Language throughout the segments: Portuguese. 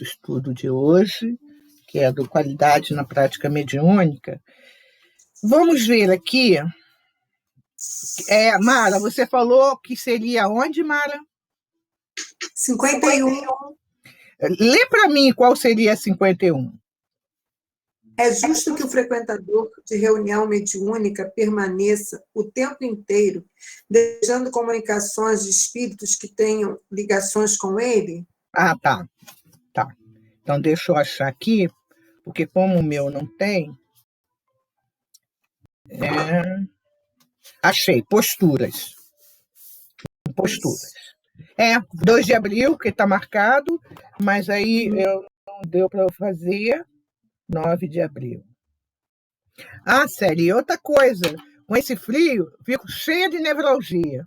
estudo de hoje, que é do Qualidade na Prática Mediúnica. Vamos ver aqui. Mara, você falou que seria onde, Mara? 51. Lê para mim qual seria 51. É justo que o frequentador de reunião mediúnica permaneça o tempo inteiro desejando comunicações de espíritos que tenham ligações com ele? Tá. Então, deixa eu achar aqui, porque como o meu não tem... Achei, posturas. 2 de abril, que está marcado, mas aí não deu para eu fazer 9 de abril. Célia, e outra coisa, com esse frio, fico cheia de nevralgia.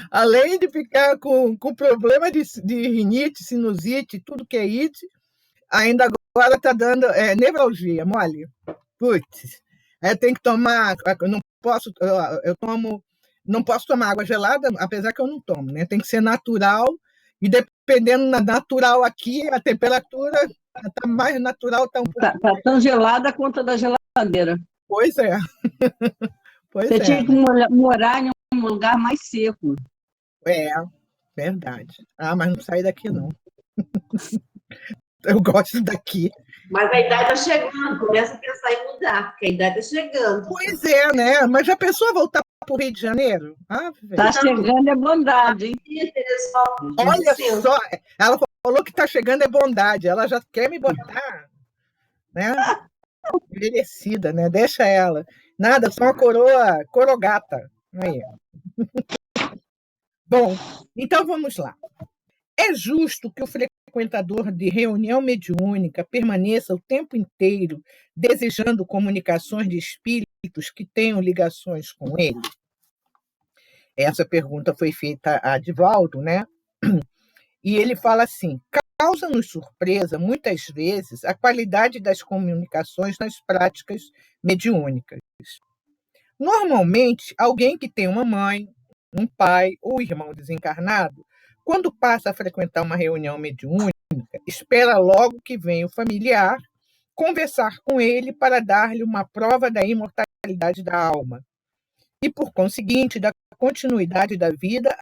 Além de ficar com problema de rinite, sinusite, tudo que é ite, ainda agora está dando nevralgia, mole. Putz, aí tem que tomar, não posso tomar água gelada, apesar que eu não tomo, né? Tem que ser natural, e dependendo da natural aqui, a temperatura está mais natural, está um pouco... Tá tão gelada quanto a da geladeira. Pois é. Você tinha que morar em um lugar mais seco. Verdade. Mas não sai daqui, não. Eu gosto daqui. Mas a idade está chegando, começa a pensar em mudar, porque a idade está chegando. Pois é, né? Mas já pensou a voltar para o Rio de Janeiro? Está chegando é bondade, hein? Olha só, ela falou que está chegando é bondade, ela já quer me botar, né? Envelhecida, né? Deixa ela. Nada, só uma corogata. Aí. Bom, então vamos lá. É justo que o frequentador de reunião mediúnica permaneça o tempo inteiro desejando comunicações de espíritos que tenham ligações com ele? Essa pergunta foi feita a Divaldo, né? E ele fala assim: causa-nos surpresa, muitas vezes, a qualidade das comunicações nas práticas mediúnicas. Normalmente, alguém que tem uma mãe, um pai ou irmão desencarnado, quando passa a frequentar uma reunião mediúnica, espera logo que venha o familiar conversar com ele para dar-lhe uma prova da imortalidade da alma e, por conseguinte, da continuidade da vida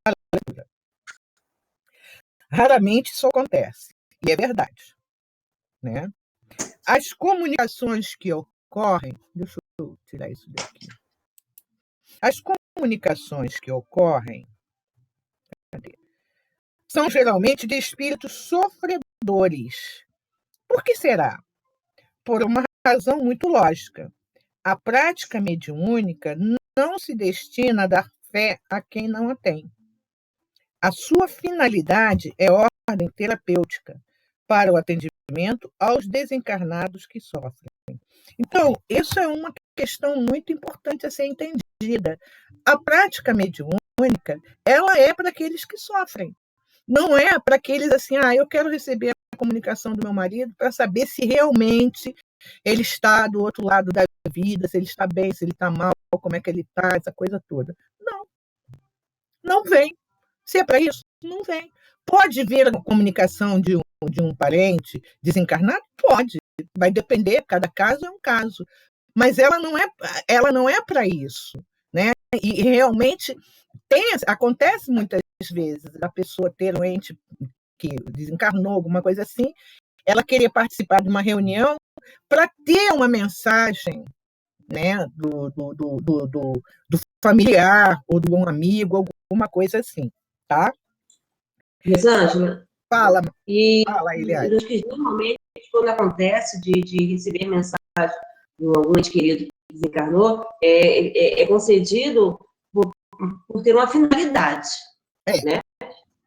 à vida. Raramente isso acontece, e é verdade, né? As comunicações que ocorrem... Deixa eu tirar isso daqui. As comunicações que ocorrem são geralmente de espíritos sofredores. Por que será? Por uma razão muito lógica. A prática mediúnica não se destina a dar fé a quem não a tem. A sua finalidade é ordem terapêutica para o atendimento aos desencarnados que sofrem. Então, isso é uma questão muito importante a ser entendida. A prática mediúnica, ela é para aqueles que sofrem. Não é para aqueles assim, eu quero receber a comunicação do meu marido para saber se realmente ele está do outro lado da vida, se ele está bem, se ele está mal, como é que ele está, essa coisa toda. Não vem. Se é para isso, não vem. Pode vir a comunicação de um parente desencarnado? Pode. Vai depender, cada caso é um caso. Mas ela não é para isso, né? E realmente acontece muitas vezes a pessoa ter um ente que desencarnou, alguma coisa assim, ela querer participar de uma reunião para ter uma mensagem, né, do familiar ou de um amigo, alguma coisa assim, tá? Rosângela, fala, Eliane. Normalmente, quando acontece de receber mensagem de algum ente querido que desencarnou, é concedido por ter uma finalidade, né?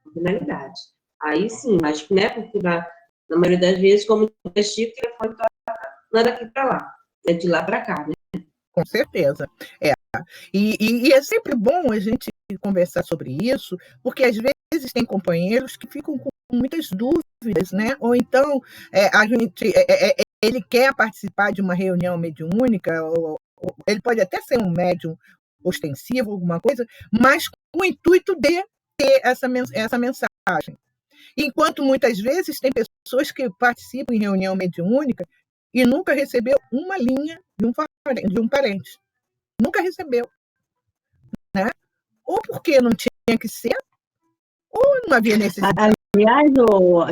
Uma finalidade. Aí sim, mas, né, porque na maioria das vezes, como investir, o telefone não é daqui para lá, é de lá para cá, né? Com certeza. E é sempre bom a gente conversar sobre isso, porque às vezes tem companheiros que ficam com muitas dúvidas, né? Ou então ele quer participar de uma reunião mediúnica, ou ele pode até ser um médium ostensivo, alguma coisa, mas com o intuito de ter essa mensagem. Enquanto muitas vezes tem pessoas que participam em reunião mediúnica e nunca recebeu uma linha de um parente. Nunca recebeu. Né? Ou porque não tinha que ser, ou não havia necessidade. Aliás,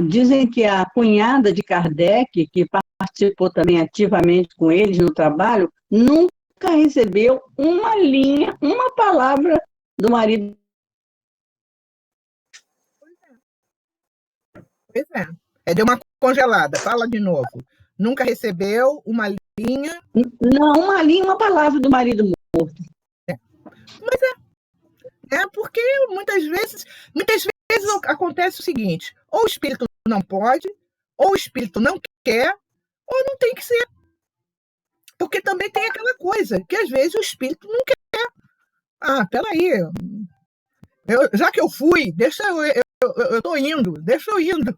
dizem que a cunhada de Kardec, que participou também ativamente com eles no trabalho, nunca recebeu uma linha, uma palavra do marido. Pois é. Deu uma congelada. Fala de novo. Nunca recebeu uma linha. Não, uma linha, uma palavra do marido morto. Mas porque muitas vezes acontece o seguinte: ou o espírito não pode, ou o espírito não quer, ou não tem que ser. Porque também tem aquela coisa, que às vezes o espírito não quer. Ah, peraí. Já que eu fui, eu estou indo, deixa eu indo.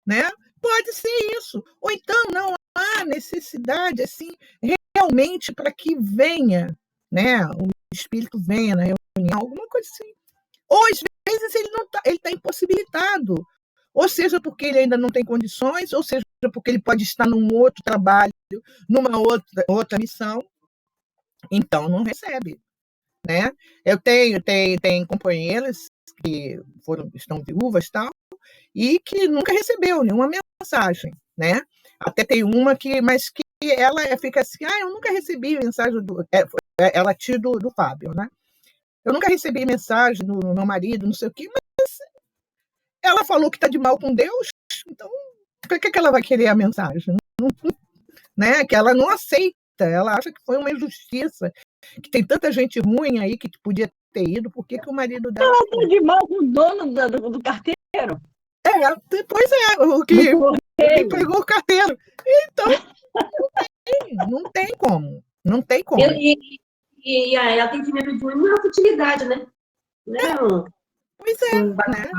Né? Pode ser isso. Ou então não há necessidade assim, realmente para que venha, né? O espírito venha na reunião, alguma coisa assim. Ou às vezes ele está impossibilitado. Ou seja, porque ele ainda não tem condições, ou seja, porque ele pode estar num outro trabalho, numa outra missão, então não recebe. Né? Eu tenho companheiras que estão viúvas, tal, e que nunca recebeu nenhuma mensagem. Né? Até tem uma mas que ela fica assim, eu nunca recebi mensagem ela tia do Fábio, né? Eu nunca recebi mensagem do meu marido, não sei o quê, mas ela falou que está de mal com Deus, então por que ela vai querer a mensagem? Né? Que ela não aceita, ela acha que foi uma injustiça, que tem tanta gente ruim aí que podia ter ido, por que o marido dela... Ela está de mal com o dono do carteiro. Pois é, o que pegou o carteiro. Então, não tem como. Não tem como. E atendimento de uma futilidade, né? Pois é. Né?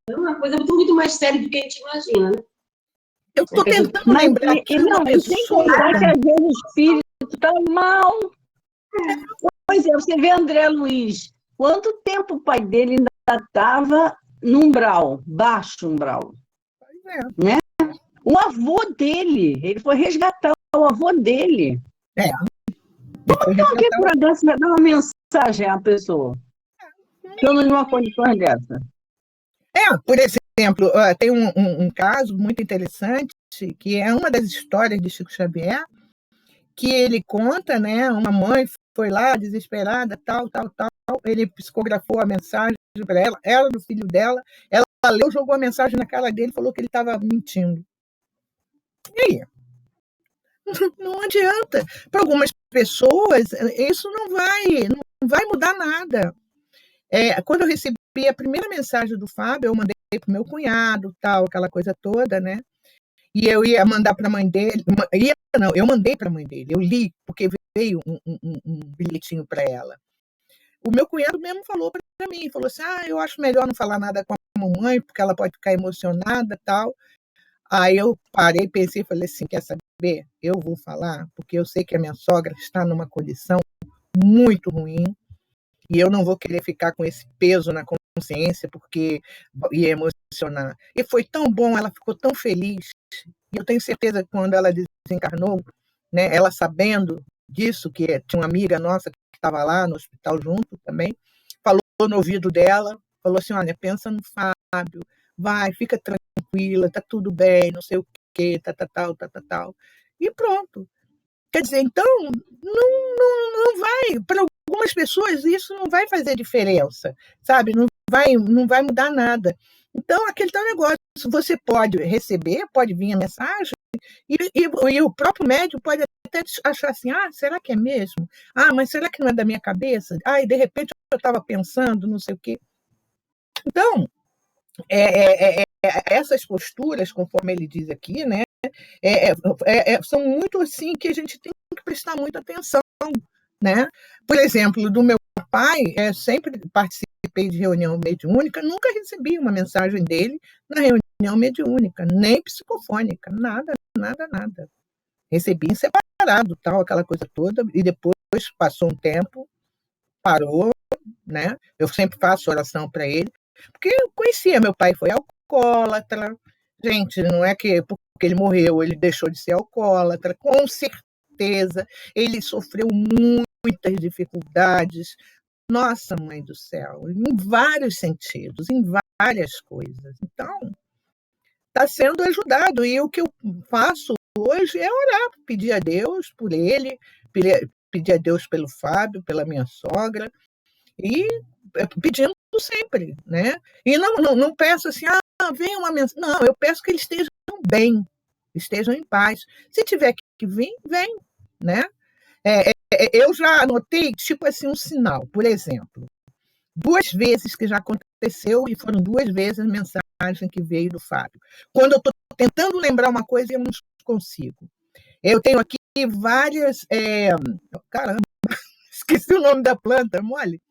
É uma coisa muito mais séria do que a gente imagina, né? Eu estou tentando lembrar que não, sem contar que às vezes o espírito está mal. Pois é, você vê André Luiz, quanto tempo o pai dele ainda estava no umbral, baixo umbral. Pois é. Né? O avô dele, ele foi resgatar o avô dele. Como que alguém por dessa vai dar uma mensagem à pessoa? Estando numa condição dessa. Por exemplo, tem um caso muito interessante, que é uma das histórias de Chico Xavier, que ele conta, né? Uma mãe foi lá desesperada, tal, ele psicografou a mensagem para ela do filho dela, ela leu, jogou a mensagem na cara dele, falou que ele estava mentindo. E aí? Não adianta. Para algumas pessoas, isso não vai mudar nada. Quando eu recebi a primeira mensagem do Fábio, eu mandei para o meu cunhado, tal, aquela coisa toda, né? E eu ia mandar para a mãe dele. Eu mandei para a mãe dele, eu li, porque veio um bilhetinho para ela. O meu cunhado mesmo falou para mim, falou assim, eu acho melhor não falar nada com a mamãe, porque ela pode ficar emocionada, tal. Aí eu parei, pensei e falei assim, quer saber? Eu vou falar, porque eu sei que a minha sogra está numa condição muito ruim, e eu não vou querer ficar com esse peso na consciência, porque ia emocionar. E foi tão bom, ela ficou tão feliz. E eu tenho certeza que quando ela desencarnou, né, ela sabendo disso, que tinha uma amiga nossa que estava lá no hospital junto também, falou no ouvido dela, falou assim, olha, pensa no Fábio, vai, fica tranquila, tá tudo bem, não sei o quê, tal. E pronto. Quer dizer, então, não vai, para algumas pessoas isso não vai fazer diferença, sabe? Não vai mudar nada. Então, aquele tal negócio, você pode receber, pode vir a mensagem, e o próprio médium pode até achar assim, será que é mesmo? Mas será que não é da minha cabeça? E de repente eu estava pensando, não sei o quê. Então, essas posturas, conforme ele diz aqui, né, são muito assim que a gente tem que prestar muita atenção, né? Por exemplo, do meu pai, sempre participei de reunião mediúnica, nunca recebi uma mensagem dele na reunião mediúnica, nem psicofônica, nada. Recebi em separado, tal, aquela coisa toda, e depois passou um tempo, parou, né? Eu sempre faço oração para ele, Porque eu conhecia, meu pai foi alcoólatra. Gente, não é que porque ele morreu, ele deixou de ser alcoólatra. Com certeza, ele sofreu muitas dificuldades. Nossa, mãe do céu, em vários sentidos, em várias coisas. Então, está sendo ajudado. E o que eu faço hoje é orar, pedir a Deus por ele, pedir a Deus pelo Fábio, pela minha sogra, e pedindo sempre, né? E não peço assim, vem uma mensagem. Não, eu peço que eles estejam bem, estejam em paz. Se tiver que vir, vem, né? Eu já anotei, tipo assim, um sinal, por exemplo. 2 vezes que já aconteceu, e foram 2 vezes a mensagem que veio do Fábio. Quando eu estou tentando lembrar uma coisa, eu não consigo. Eu tenho aqui várias. Caramba, esqueci o nome da planta, mole.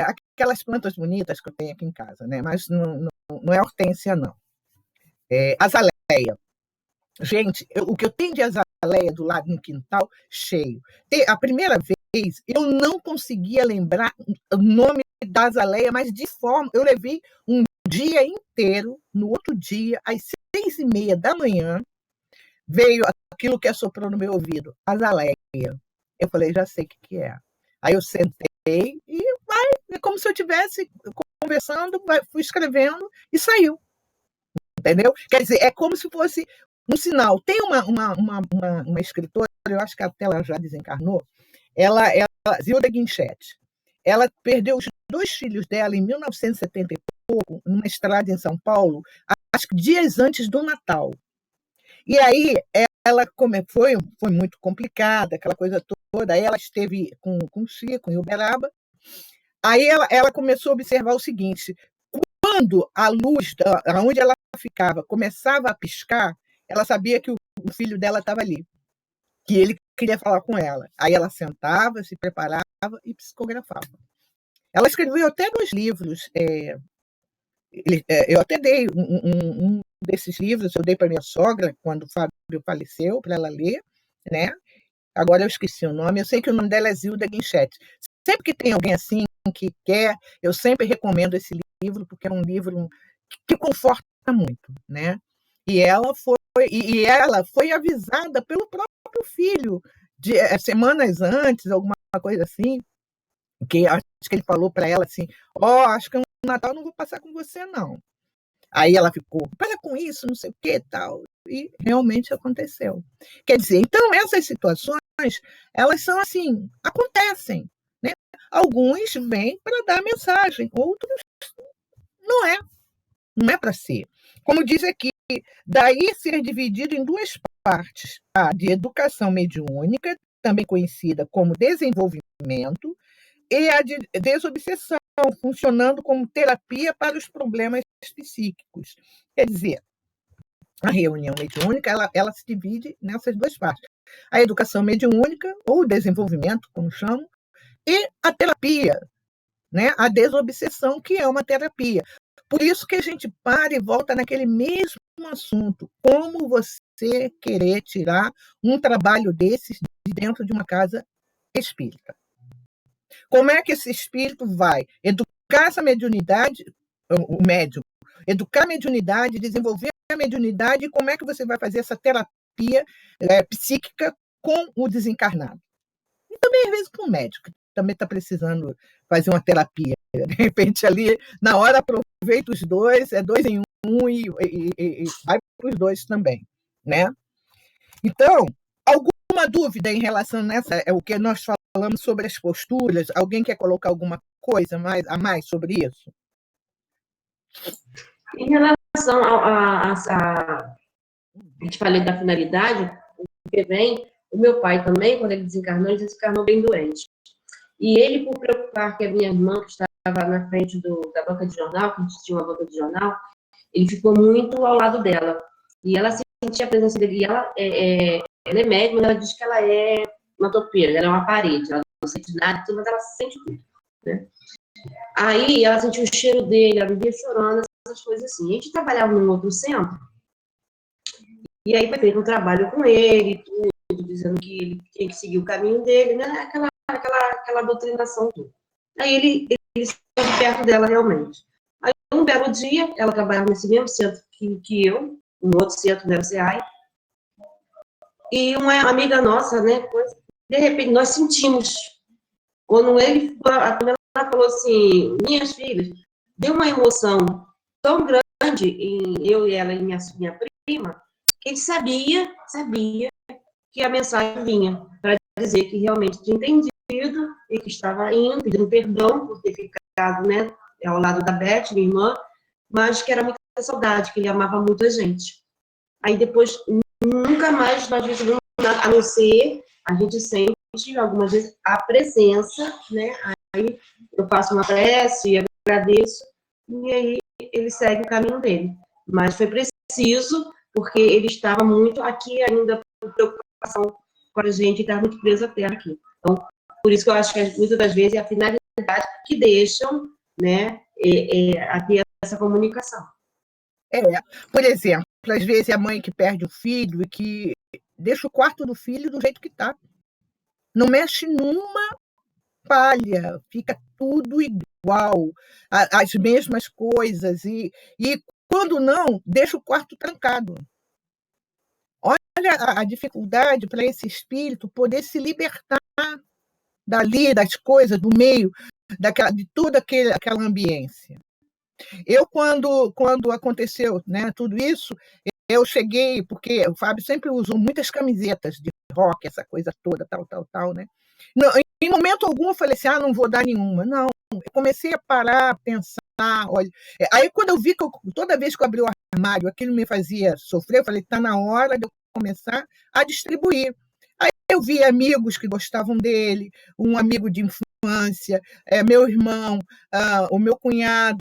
Aquelas plantas bonitas que eu tenho aqui em casa, né? Mas não é hortênsia, não. Azaleia. Gente, o que eu tenho de azaleia do lado no quintal, cheio. A primeira vez, eu não conseguia lembrar o nome da azaleia, mas de forma. Eu levei um dia inteiro, no outro dia, às 6h30 da manhã, veio aquilo que assoprou no meu ouvido, azaleia. Eu falei, já sei o que é. Aí eu sentei e é como se eu estivesse conversando, fui escrevendo e saiu. Entendeu? Quer dizer, é como se fosse um sinal. Tem uma escritora, eu acho que até ela já desencarnou, Zilda Guinchetti. Ela perdeu os 2 filhos dela em 1970 e pouco, numa estrada em São Paulo, acho que dias antes do Natal. E aí ela foi muito complicada, aquela coisa toda. Aí ela esteve com o Chico, em Uberaba. Aí ela começou a observar o seguinte: quando a luz, onde ela ficava, começava a piscar, ela sabia que o filho dela estava ali, que ele queria falar com ela. Aí ela sentava, se preparava e psicografava. Ela escreveu até 2 livros. Eu até dei um desses livros, eu dei para minha sogra, quando o Fábio faleceu, para ela ler, né? Agora eu esqueci o nome, eu sei que o nome dela é Zilda Guinchetti. Sempre que tem alguém assim que quer, eu sempre recomendo esse livro, porque é um livro que conforta muito, né? E ela foi avisada pelo próprio filho, semanas antes, alguma coisa assim, que acho que ele falou para ela assim, acho que no Natal eu não vou passar com você, não. Aí ela ficou, para com isso, não sei o que tal. E realmente aconteceu. Quer dizer, então essas situações, elas são assim, acontecem, né? Alguns vêm para dar mensagem, outros não é para ser. Como diz aqui, daí ser dividido em 2 partes: a de educação mediúnica, também conhecida como desenvolvimento, e a de desobsessão, funcionando como terapia para os problemas psíquicos. Quer dizer, a reunião mediúnica ela se divide nessas 2 partes: a educação mediúnica, ou desenvolvimento, como chamam, e a terapia, né? A desobsessão, que é uma terapia. Por isso que a gente para e volta naquele mesmo assunto: como você querer tirar um trabalho desses de dentro de uma casa espírita? Como é que esse espírito vai educar essa mediunidade, o médium, educar a mediunidade, desenvolver a mediunidade, e como é que você vai fazer essa terapia psíquica com o desencarnado? E também, às vezes, com o médico, que também está precisando fazer uma terapia. De repente, ali, na hora, aproveita os 2, 2 em 1 e vai para os 2 também, né? Então, alguma dúvida em relação o que nós falamos sobre as posturas? Alguém quer colocar alguma coisa a mais sobre isso? Em relação a gente falei da finalidade, porque vem, o meu pai também, quando ele desencarnou bem doente. E ele, por preocupar que a minha irmã, que estava na frente da banca de jornal, que a gente tinha uma banca de jornal, ele ficou muito ao lado dela. E ela sentia a presença dele. E ela é médica, mas ela diz que ela é uma topeira, ela é uma parede, ela não sente nada, mas ela sente tudo, né? Aí ela sentiu o cheiro dele, ela vivia chorando, essas coisas assim. A gente trabalhava num outro centro, e aí foi feito um trabalho com ele, tudo, dizendo que ele tinha que seguir o caminho dele, né? Aquela doutrinação toda. Aí ele estava perto dela realmente. um belo dia, ela trabalhava nesse mesmo centro que eu, um outro centro da UCI, e uma amiga nossa, né, de repente, nós sentimos, quando ela falou assim, minhas filhas, deu uma emoção tão grande em eu e ela e minha prima, que a gente sabia que a mensagem vinha para dizer que realmente tinha entendido e que estava indo, pedindo perdão por ter ficado, né, ao lado da Beth, minha irmã, mas que era muita saudade, que ele amava muito a gente. Aí depois, nunca mais nós vimos nada, a não ser, a gente sente algumas vezes a presença, né, aí eu faço uma prece e agradeço, e aí ele segue o caminho dele. Mas foi preciso, porque ele estava muito aqui ainda, por preocupação com a gente, estava muito preso à terra aqui. Então, por isso que eu acho que muitas das vezes é a finalidade que deixam, né, a ter essa comunicação. Por exemplo, às vezes é a mãe que perde o filho e que deixa o quarto do filho do jeito que está. Não mexe numa palha, fica tudo igual, as mesmas coisas, e quando não, deixa o quarto trancado. Olha a dificuldade para esse espírito poder se libertar dali, das coisas, do meio, de toda aquela ambiência. Eu, quando aconteceu, né, tudo isso, eu cheguei, porque o Fábio sempre usou muitas camisetas de rock, essa coisa toda, tal, né? Não, em momento algum eu falei assim, não vou dar nenhuma. Não, eu comecei a parar, a pensar, olha. Aí quando eu vi que toda vez que eu abri o armário, aquilo me fazia sofrer, eu falei, está na hora de eu começar a distribuir. Aí eu vi amigos que gostavam dele, um amigo de infância, meu irmão, o meu cunhado,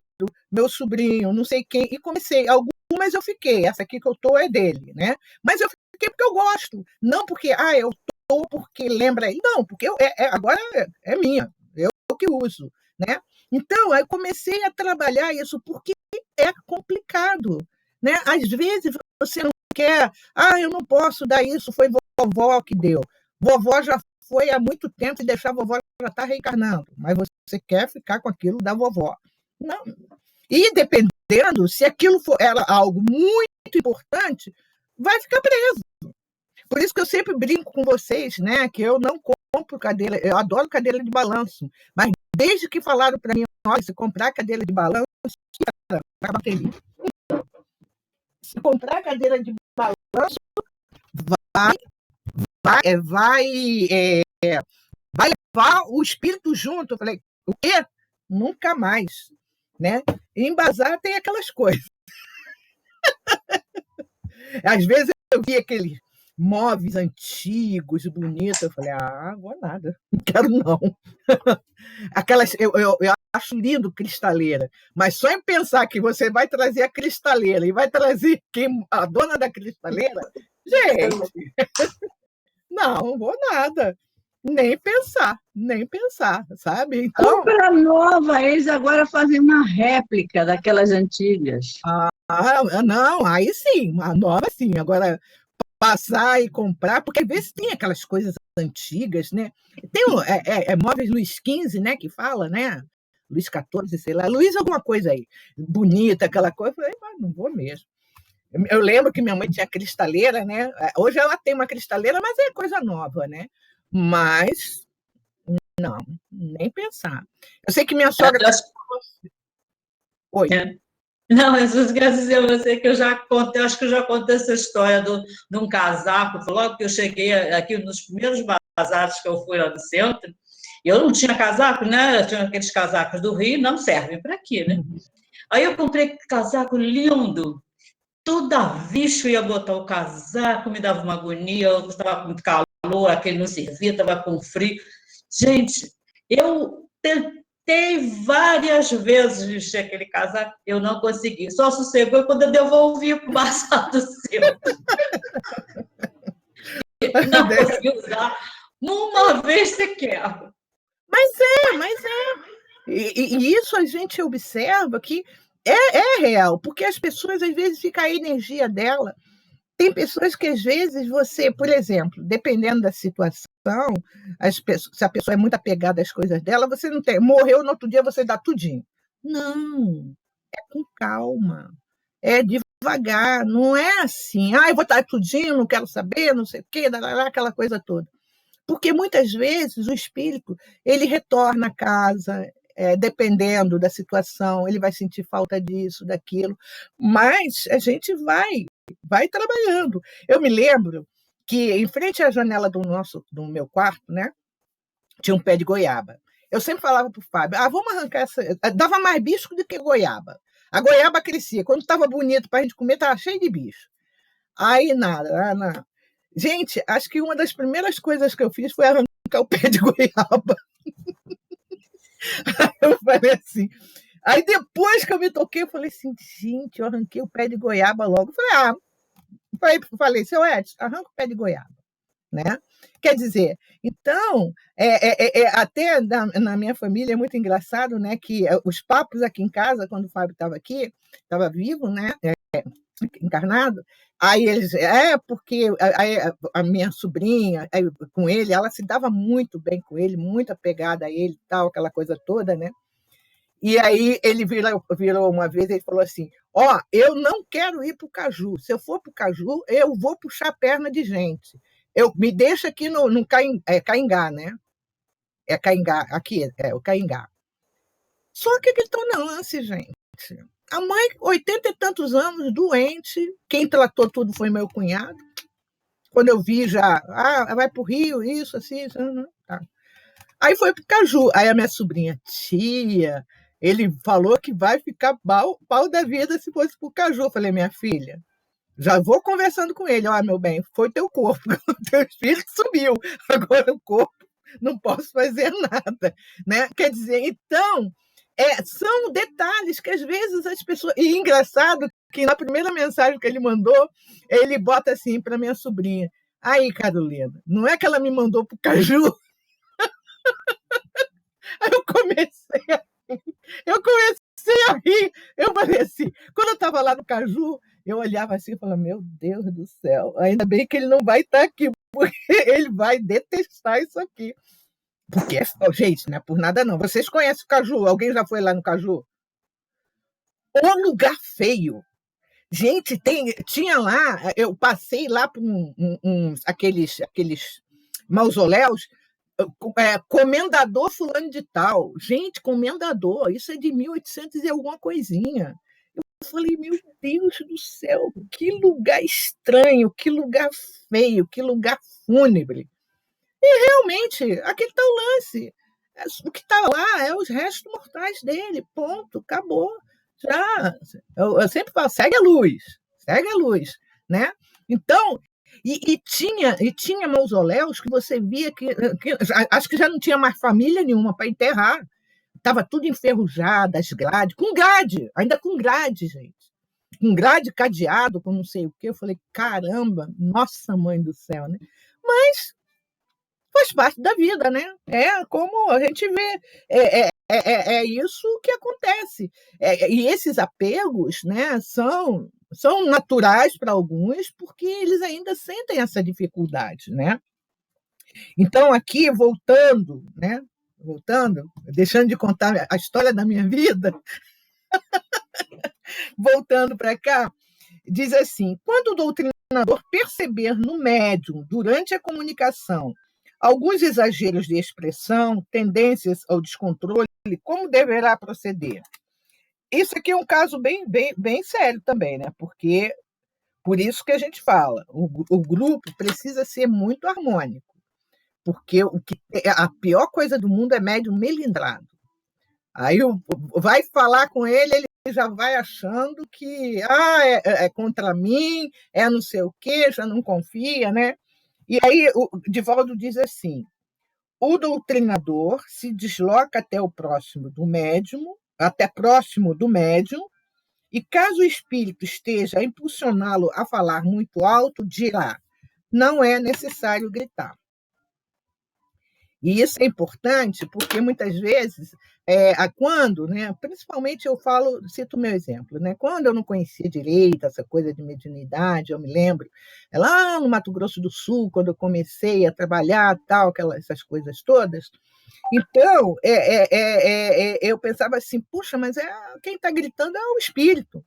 meu sobrinho, não sei quem, e comecei. Algumas eu fiquei, essa aqui que eu estou é dele, né? Mas eu fiquei porque eu gosto, não porque, eu estou porque lembra ele, não, porque agora é minha, eu que uso, né? Então, aí comecei a trabalhar isso, porque é complicado, né? Às vezes você não quer, eu não posso dar isso, foi vovó que deu. Vovó já foi há muito tempo e deixar a vovó já está reencarnando, mas você quer ficar com aquilo da vovó. Não. E dependendo, se aquilo for algo muito importante, vai ficar preso. Por isso que eu sempre brinco com vocês, né, que eu não compro cadeira, eu adoro cadeira de balanço, mas desde que falaram para mim, olha, se comprar cadeira de balanço, vai bater ali. Se comprar cadeira de balanço, vai levar o espírito junto. Eu falei, o quê? Nunca mais, né? E embasar tem aquelas coisas. Às vezes eu vi aqueles móveis antigos, bonitos, eu falei, vou nada, não quero não. Aquelas, eu acho lindo cristaleira, mas só em pensar que você vai trazer a cristaleira e vai trazer a dona da cristaleira, gente, não vou nada. Nem pensar, sabe? Então, compra nova, eles agora fazem uma réplica daquelas antigas. Não, aí sim, a nova sim. Agora, passar e comprar, porque às vezes tem aquelas coisas antigas, né? Tem móveis Luís XV, né, que fala, né? Luís XIV, sei lá, Luís alguma coisa aí, bonita, aquela coisa. Eu falei, não vou mesmo. Eu lembro que minha mãe tinha cristaleira, né? Hoje ela tem uma cristaleira, mas é coisa nova, né? Mas, não, nem pensar. Eu sei que minha sogra... Oi. Não, eu só quero dizer a você que eu já contei, acho que eu já contei essa história de um casaco, logo que eu cheguei aqui nos primeiros bazares que eu fui lá do centro, eu não tinha casaco, né? Eu tinha aqueles casacos do Rio, não servem para aqui, né? Aí eu comprei casaco lindo, toda vez que eu ia botar o casaco, me dava uma agonia, eu estava com muito calor, aquele não servia, estava com frio. Gente, eu tentei várias vezes vestir aquele casaco, eu não consegui. Só sossegou quando eu devolvi para o bazar do centro. Não consegui usar uma vez sequer. Mas é. E isso a gente observa que é real, porque as pessoas, às vezes, fica a energia dela. Tem pessoas que, às vezes, você, por exemplo, dependendo da situação, se a pessoa é muito apegada às coisas dela, você não tem. Morreu no outro dia, você dá tudinho. Não. é com calma, é devagar, não é assim, eu vou estar tudinho, não quero saber, não sei o quê, aquela coisa toda. Porque muitas vezes o espírito ele retorna à casa, dependendo da situação, ele vai sentir falta disso, daquilo, mas a gente vai trabalhando. Eu me lembro que em frente à janela do meu quarto, né, tinha um pé de goiaba. Eu sempre falava para o Fábio, vamos arrancar essa. Dava mais bicho do que goiaba. A goiaba crescia. Quando estava bonito para a gente comer, estava cheio de bicho. Aí nada, nada. Gente, acho que uma das primeiras coisas que eu fiz foi arrancar o pé de goiaba. Eu falei assim. Aí depois que eu me toquei, eu falei assim, gente, eu arranquei o pé de goiaba logo. Eu falei, seu Edson, arranca o pé de goiaba. Né? Quer dizer, então, até na minha família é muito engraçado, né, que os papos aqui em casa, quando o Fábio estava aqui, estava vivo, né, encarnado, aí eles, porque a minha sobrinha, com ele, ela se dava muito bem com ele, muito apegada a ele, tal, aquela coisa toda, né? E aí ele virou uma vez e falou assim, eu não quero ir para o Caju, se eu for para o Caju, eu vou puxar a perna de gente. Me deixa aqui no Caingá, né? É Caingá, aqui, o Caingá. Só que ele está na lance, gente. A mãe, 80 e tantos anos, doente, quem tratou tudo foi meu cunhado. Quando eu vi já, vai para o Rio, isso, assim, tá. Aí foi para o Caju. Aí a minha sobrinha, tia, ele falou que vai ficar pau da vida se fosse para o Caju. Eu falei, minha filha, já vou conversando com ele. Meu bem, foi teu corpo, o teu espírito subiu. Agora o corpo, não posso fazer nada. Né? Quer dizer, então, são detalhes que às vezes as pessoas... E engraçado que na primeira mensagem que ele mandou, ele bota assim para minha sobrinha, aí, Carolina, não é que ela me mandou para o Caju? Aí eu comecei a rir. Eu falei assim, quando eu estava lá no Caju, eu olhava assim e falava, meu Deus do céu, ainda bem que ele não vai estar aqui, porque ele vai detestar isso aqui. Porque, gente, não é por nada não. Vocês conhecem o Caju? Alguém já foi lá no Caju? Um lugar feio. Gente, tinha lá, eu passei lá por aqueles mausoléus, comendador fulano de tal. Gente, comendador, isso é de 1800 e alguma coisinha. Eu falei, meu Deus do céu, que lugar estranho, que lugar feio, que lugar fúnebre. E realmente, aquele está o lance. O que está lá é os restos mortais dele, ponto, acabou. Já, eu sempre falo, segue a luz, né? Então, e tinha mausoléus que você via que acho que já não tinha mais família nenhuma para enterrar. Estava tudo enferrujado, as grades, ainda com grade, gente. Com grade cadeado, com não sei o quê. Eu falei, caramba, nossa mãe do céu, né? Mas faz parte da vida, né? É como a gente vê, é isso que acontece. E esses apegos, né, são naturais para alguns, porque eles ainda sentem essa dificuldade, né? Então, aqui, voltando, deixando de contar a história da minha vida, voltando para cá, diz assim, quando o doutrinador perceber no médium, durante a comunicação, alguns exageros de expressão, tendências ao descontrole, como deverá proceder? Isso aqui é um caso bem, bem, bem sério também, né? Porque, por isso que a gente fala, o grupo precisa ser muito harmônico. Porque a pior coisa do mundo é médium melindrado. Aí vai falar com ele, ele já vai achando que é contra mim, é não sei o quê, já não confia, né? E aí o Divaldo diz assim, o doutrinador se desloca até próximo do médium, e caso o espírito esteja a impulsioná-lo a falar muito alto, dirá, não é necessário gritar. E isso é importante porque muitas vezes, quando, né, principalmente cito o meu exemplo, né, quando eu não conhecia direito essa coisa de mediunidade, eu me lembro, lá no Mato Grosso do Sul, quando eu comecei a trabalhar, tal, essas coisas todas, então eu pensava assim, puxa, mas quem está gritando é o espírito.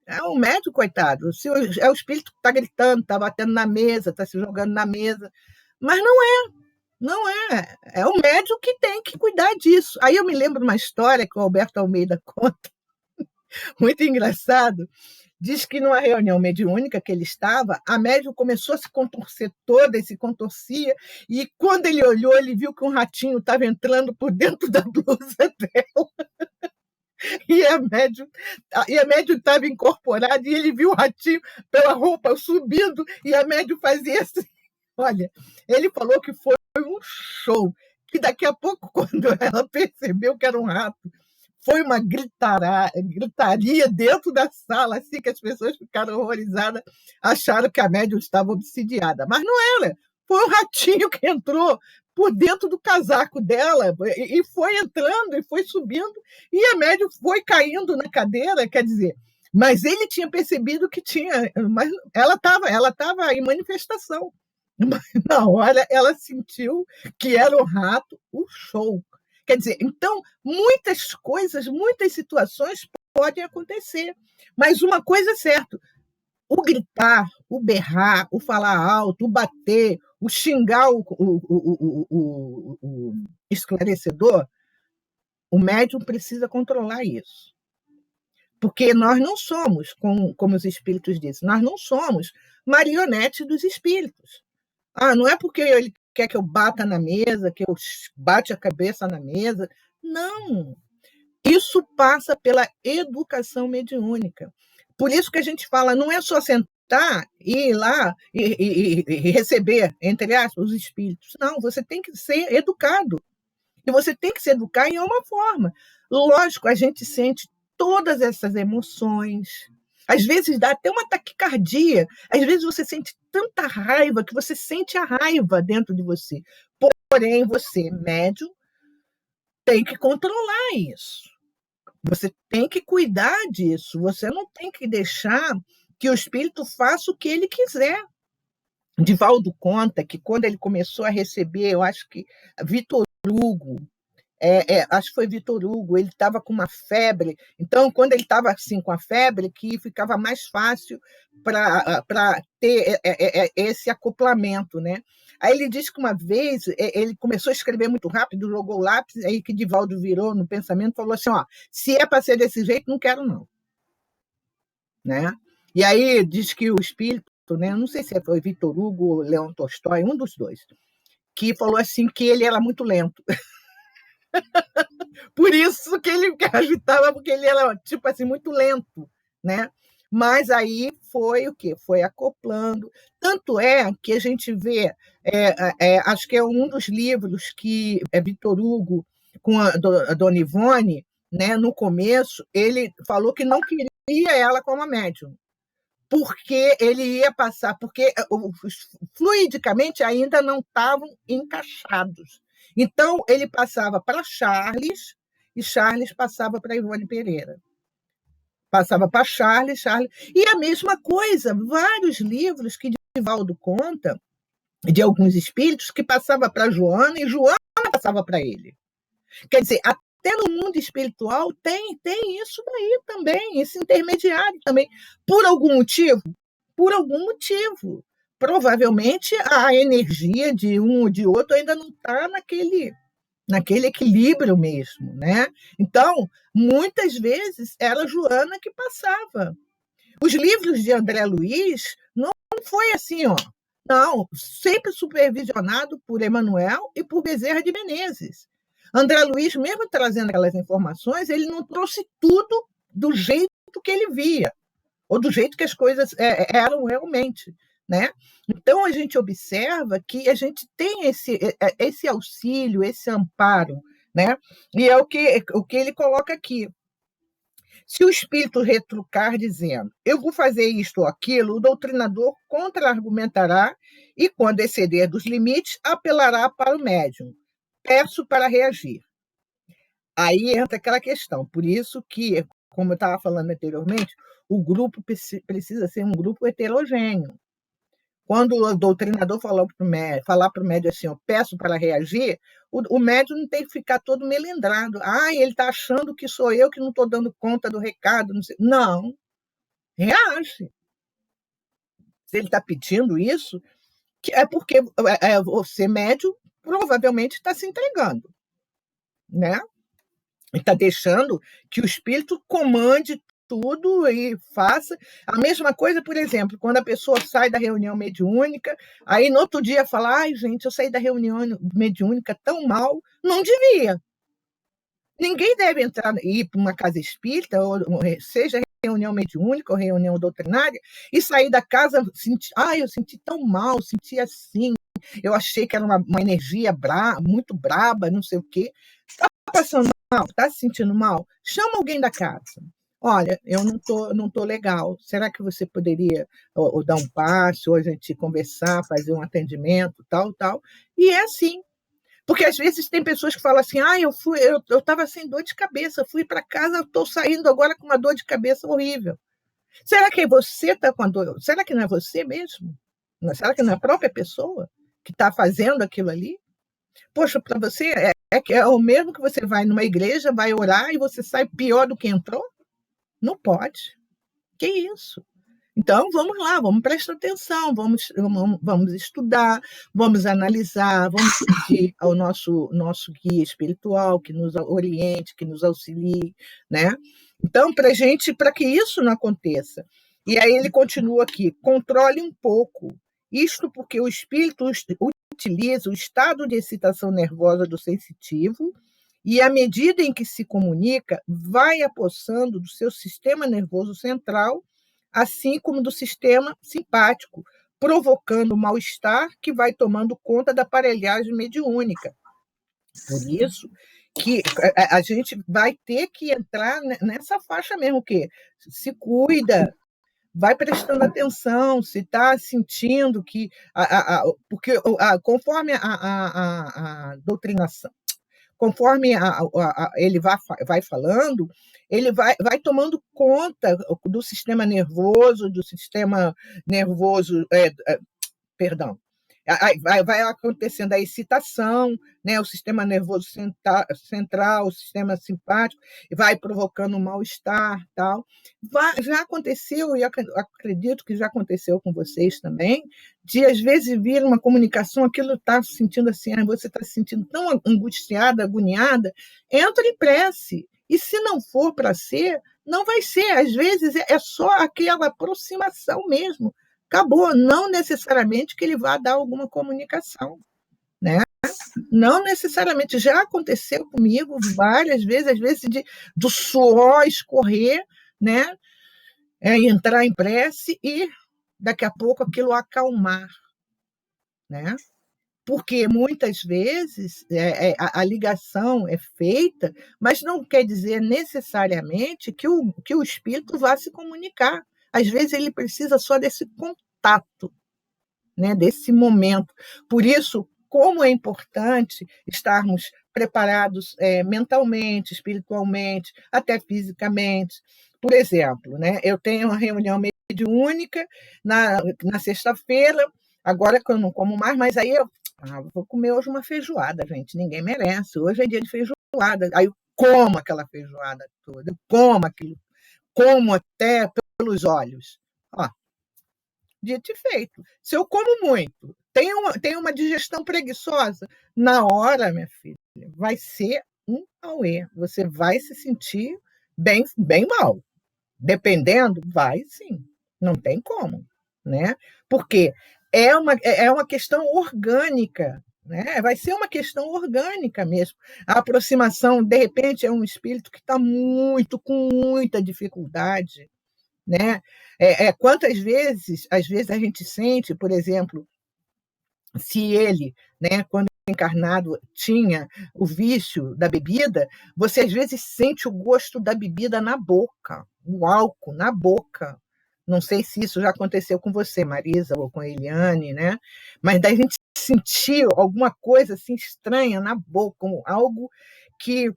É o médico, coitado. É o espírito que está gritando, está batendo na mesa, está se jogando na mesa. Mas não é. É o médico que tem que cuidar disso. Aí eu me lembro de uma história que o Alberto Almeida conta, muito engraçado. Diz que numa reunião mediúnica que ele estava, a médium começou a se contorcer toda e se contorcia, e quando ele olhou, ele viu que um ratinho estava entrando por dentro da blusa dela. E a médium estava incorporada, e ele viu o ratinho pela roupa subindo, e a médium fazia assim. Olha, ele falou que foi um show, que daqui a pouco, quando ela percebeu que era um rato, foi uma gritaria dentro da sala, assim, que as pessoas ficaram horrorizadas, acharam que a médium estava obsidiada. Mas não era, foi um ratinho que entrou por dentro do casaco dela, e foi entrando, e foi subindo, e a médium foi caindo na cadeira, quer dizer, mas ele tinha percebido que tinha, mas ela estava em manifestação. Na hora ela sentiu que era um rato, o show. Quer dizer, então, muitas coisas, muitas situações podem acontecer, mas uma coisa é certa, o gritar, o berrar, o falar alto, o bater, o xingar o esclarecedor, o médium precisa controlar isso. Porque nós não somos, como os espíritos dizem, nós não somos marionetes dos espíritos. Não é porque ele quer que eu bata na mesa, que eu bate a cabeça na mesa. Não. Isso passa pela educação mediúnica. Por isso que a gente fala, não é só sentar e ir lá e receber, entre aspas, os espíritos. Não, você tem que ser educado. E você tem que se educar em uma forma. Lógico, a gente sente todas essas emoções. Às vezes dá até uma taquicardia. Às vezes você sente tanta raiva que você sente a raiva dentro de você. Porém, você, médium, tem que controlar isso. Você tem que cuidar disso. Você não tem que deixar que o espírito faça o que ele quiser. Divaldo conta que quando ele começou a receber, eu acho que Vitor Hugo, acho que foi Vitor Hugo, ele estava com uma febre, então quando ele estava assim com a febre, que ficava mais fácil para ter esse acoplamento, né? Aí ele disse que uma vez ele começou a escrever muito rápido, jogou o lápis, aí que Divaldo virou no pensamento e falou assim, se é para ser desse jeito, não quero não. Né? E aí diz que o espírito, né, não sei se foi Vitor Hugo ou Leão Tolstói, um dos dois, que falou assim que ele era muito lento. Por isso que ele agitava, porque ele era tipo assim, muito lento, né? Mas aí foi o quê? Foi acoplando. Tanto é que a gente vê, acho que é um dos livros que é Vitor Hugo com a Dona Ivone, né, no começo, ele falou que não queria ela como médium, porque ele ia passar, porque fluidicamente ainda não estavam encaixados. Então, ele passava para Charles, e Charles passava para Ivone Pereira. Passava para Charles. E a mesma coisa, vários livros que Divaldo conta, de alguns espíritos, que passava para Joana, e Joana passava para ele. Quer dizer, até no mundo espiritual tem isso daí também, esse intermediário também. Por algum motivo? Por algum motivo. Provavelmente a energia de um ou de outro ainda não está naquele equilíbrio mesmo, né? Então, muitas vezes era Joana que passava. Os livros de André Luiz não foi assim, não, sempre supervisionado por Emmanuel e por Bezerra de Menezes. André Luiz, mesmo trazendo aquelas informações, ele não trouxe tudo do jeito que ele via, ou do jeito que as coisas eram realmente, né? Então, a gente observa que a gente tem esse auxílio, esse amparo, né? E é o que ele coloca aqui. Se o espírito retrucar dizendo, eu vou fazer isto ou aquilo, o doutrinador contra-argumentará e, quando exceder dos limites, apelará para o médium. Peço para reagir. Aí entra aquela questão. Por isso que, como eu estava falando anteriormente, o grupo precisa ser um grupo heterogêneo. Quando o doutrinador falar para o médium assim, eu peço para reagir, o médium não tem que ficar todo melindrado. Ele está achando que sou eu que não estou dando conta do recado. Não, reage. Se ele está pedindo isso, é porque você, médium, provavelmente está se entregando, né? Está deixando que o espírito comande tudo e faça. A mesma coisa, por exemplo, quando a pessoa sai da reunião mediúnica, aí no outro dia fala, gente, eu saí da reunião mediúnica tão mal, não devia. Ninguém deve ir para uma casa espírita, ou seja reunião mediúnica ou reunião doutrinária, e sair da casa, eu senti tão mal, senti assim, eu achei que era uma energia muito braba, não sei o quê. Está passando mal? Está se sentindo mal? Chama alguém da casa. Olha, eu não tô legal. Será que você poderia ou dar um passo, ou a gente conversar, fazer um atendimento, tal. E é assim. Porque às vezes tem pessoas que falam assim, eu estava sem dor de cabeça, fui para casa, estou saindo agora com uma dor de cabeça horrível. Será que você está com a dor? Será que não é você mesmo? Será que não é a própria pessoa que está fazendo aquilo ali? Poxa, para você é o mesmo que você vai numa igreja, vai orar e você sai pior do que entrou? Não pode. Que isso? Então, vamos lá, vamos prestar atenção, vamos estudar, vamos analisar, vamos pedir ao nosso guia espiritual que nos oriente, que nos auxilie, né? Então, para que isso não aconteça. E aí ele continua aqui, controle um pouco. Isto porque o espírito utiliza o estado de excitação nervosa do sensitivo e, à medida em que se comunica, vai apossando do seu sistema nervoso central, assim como do sistema simpático, provocando mal-estar que vai tomando conta da aparelhagem mediúnica. Por isso que a gente vai ter que entrar nessa faixa mesmo, que se cuida, vai prestando atenção, se está sentindo que... porque conforme a doutrinação, conforme ele vai falando, ele vai tomando conta do sistema nervoso, perdão, vai acontecendo a excitação, né, o sistema nervoso central, o sistema simpático, vai provocando um mal-estar, tal. Já aconteceu, e acredito que já aconteceu com vocês também, de às vezes vir uma comunicação, aquilo está se sentindo assim, você está se sentindo tão angustiada, agoniada, entra em prece. E se não for para ser, não vai ser. Às vezes é só aquela aproximação mesmo. Acabou, não necessariamente que ele vá dar alguma comunicação, né? Não necessariamente. Já aconteceu comigo várias vezes, às vezes do suor escorrer, né? Entrar em prece e daqui a pouco aquilo acalmar, né? Porque muitas vezes a ligação é feita, mas não quer dizer necessariamente que o espírito vá se comunicar. Às vezes ele precisa só desse contato, né, desse momento. Por isso, como é importante estarmos preparados mentalmente, espiritualmente, até fisicamente. Por exemplo, né, eu tenho uma reunião mediúnica na sexta-feira, agora que eu não como mais, mas aí eu vou comer hoje uma feijoada, gente, ninguém merece. Hoje é dia de feijoada. Aí eu como aquela feijoada toda, eu como aquilo, como até pelos olhos. Ó, dito e feito. Se eu como muito, tem uma digestão preguiçosa, na hora, minha filha, vai ser um auê. Você vai se sentir bem, bem mal. Dependendo, vai sim. Não tem como, né? Porque é uma questão orgânica, né? Vai ser uma questão orgânica mesmo. A aproximação, de repente, é um espírito que está com muita dificuldade, né? Quantas vezes, às vezes, a gente sente, por exemplo, se ele, né, quando encarnado tinha o vício da bebida, você às vezes sente o gosto da bebida na boca, o álcool na boca. Não sei se isso já aconteceu com você, Marisa, ou com a Eliane, né? Mas daí a gente sentiu alguma coisa assim estranha na boca, como algo que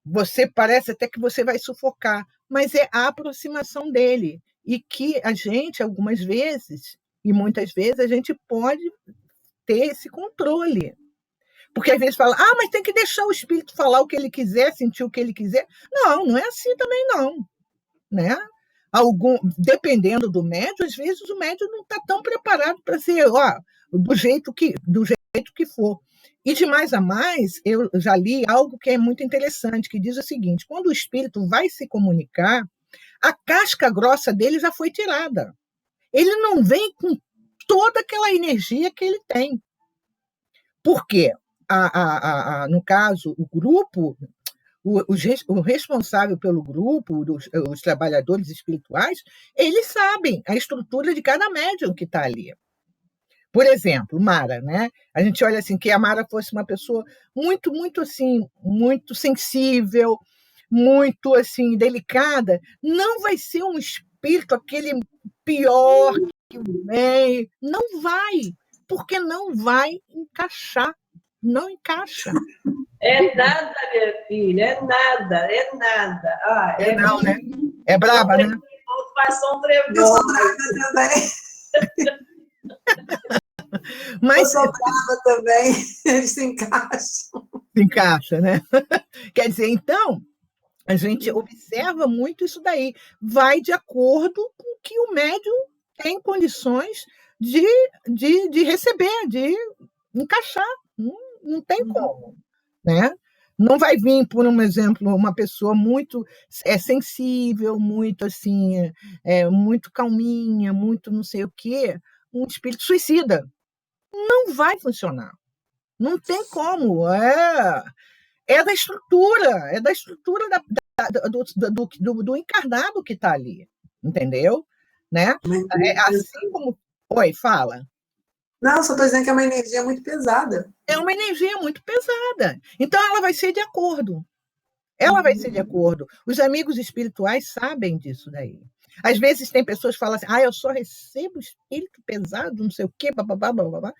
você parece até que você vai sufocar, mas é a aproximação dele. E que a gente, algumas vezes, e muitas vezes, a gente pode ter esse controle. Porque às vezes fala, mas tem que deixar o espírito falar o que ele quiser, sentir o que ele quiser. Não, não é assim também, não. Né? Dependendo do médium, às vezes o médium não está tão preparado para ser do jeito que for. E de mais a mais, eu já li algo que é muito interessante, que diz o seguinte: quando o espírito vai se comunicar, a casca grossa dele já foi tirada. Ele não vem com toda aquela energia que ele tem. Por quê? No caso, o grupo, o responsável pelo grupo, os trabalhadores espirituais, eles sabem a estrutura de cada médium que está ali. Por exemplo, Mara, né? A gente olha assim, que a Mara fosse uma pessoa muito, muito assim, muito sensível, muito assim, delicada, não vai ser um espírito aquele pior que vem, não vai, porque não vai encaixar, não encaixa. É nada, minha filha, é nada, é nada. Não, né? É brava, né? Faz som tremor. Eu sou brava também. Mas, eu sou brava também, eles se encaixam. Se encaixa, né? Quer dizer, então, a gente observa muito isso daí. Vai de acordo com o que o médium tem condições de receber, de encaixar. Não tem como, né? Não vai vir, por um exemplo, uma pessoa muito sensível, muito assim, muito calminha, muito não sei o quê, um espírito suicida. Não vai funcionar. Não tem como. É da estrutura do encarnado que está ali, entendeu? Né? Assim como... Oi, fala. Não, só estou dizendo que é uma energia muito pesada. É uma energia muito pesada. Então, ela vai ser de acordo. Ela vai ser de acordo. Os amigos espirituais sabem disso daí. Às vezes tem pessoas que falam assim, eu só recebo espírito pesado, não sei o quê, bababá, bababá.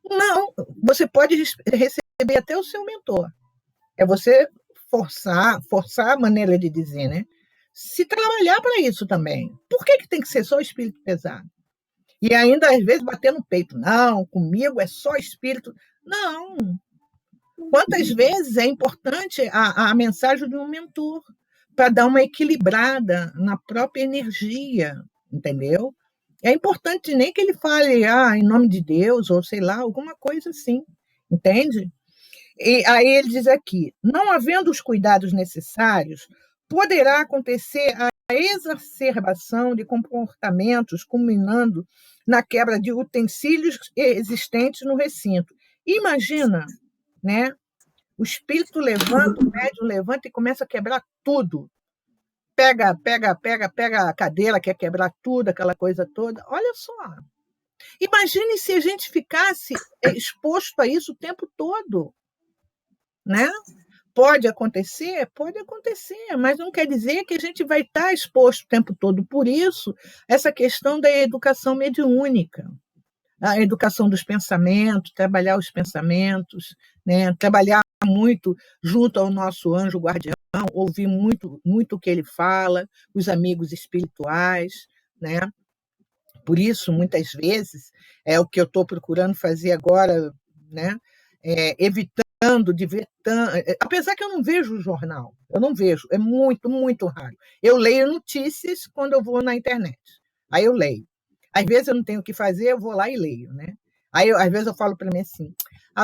Não, você pode receber até o seu mentor. É você forçar a maneira de dizer, né? Se trabalhar para isso também. Por que tem que ser só espírito pesado? E ainda, às vezes, bater no peito. Não, comigo é só espírito. Não. Quantas vezes é importante a mensagem de um mentor para dar uma equilibrada na própria energia, entendeu? É importante nem que ele fale em nome de Deus, ou sei lá, alguma coisa assim, entende? E aí ele diz aqui, não havendo os cuidados necessários, poderá acontecer a exacerbação de comportamentos, culminando na quebra de utensílios existentes no recinto. Imagina, né? O espírito levanta, o médium levanta e começa a quebrar tudo. Pega a cadeira, quer quebrar tudo, aquela coisa toda. Olha só. Imagine se a gente ficasse exposto a isso o tempo todo. Né? Pode acontecer, mas não quer dizer que a gente vai estar exposto o tempo todo. Por isso, essa questão da educação mediúnica, a educação dos pensamentos, trabalhar os pensamentos, né? Trabalhar muito junto ao nosso anjo guardião, ouvir muito, muito o que ele fala, os amigos espirituais, né? Por isso, muitas vezes, é o que eu estou procurando fazer agora, né? Evitando de ver apesar que eu não vejo o jornal, eu não vejo, é muito, muito raro. Eu leio notícias quando eu vou na internet, aí eu leio. Às vezes eu não tenho o que fazer, eu vou lá e leio, né? Aí, às vezes, eu falo para mim assim,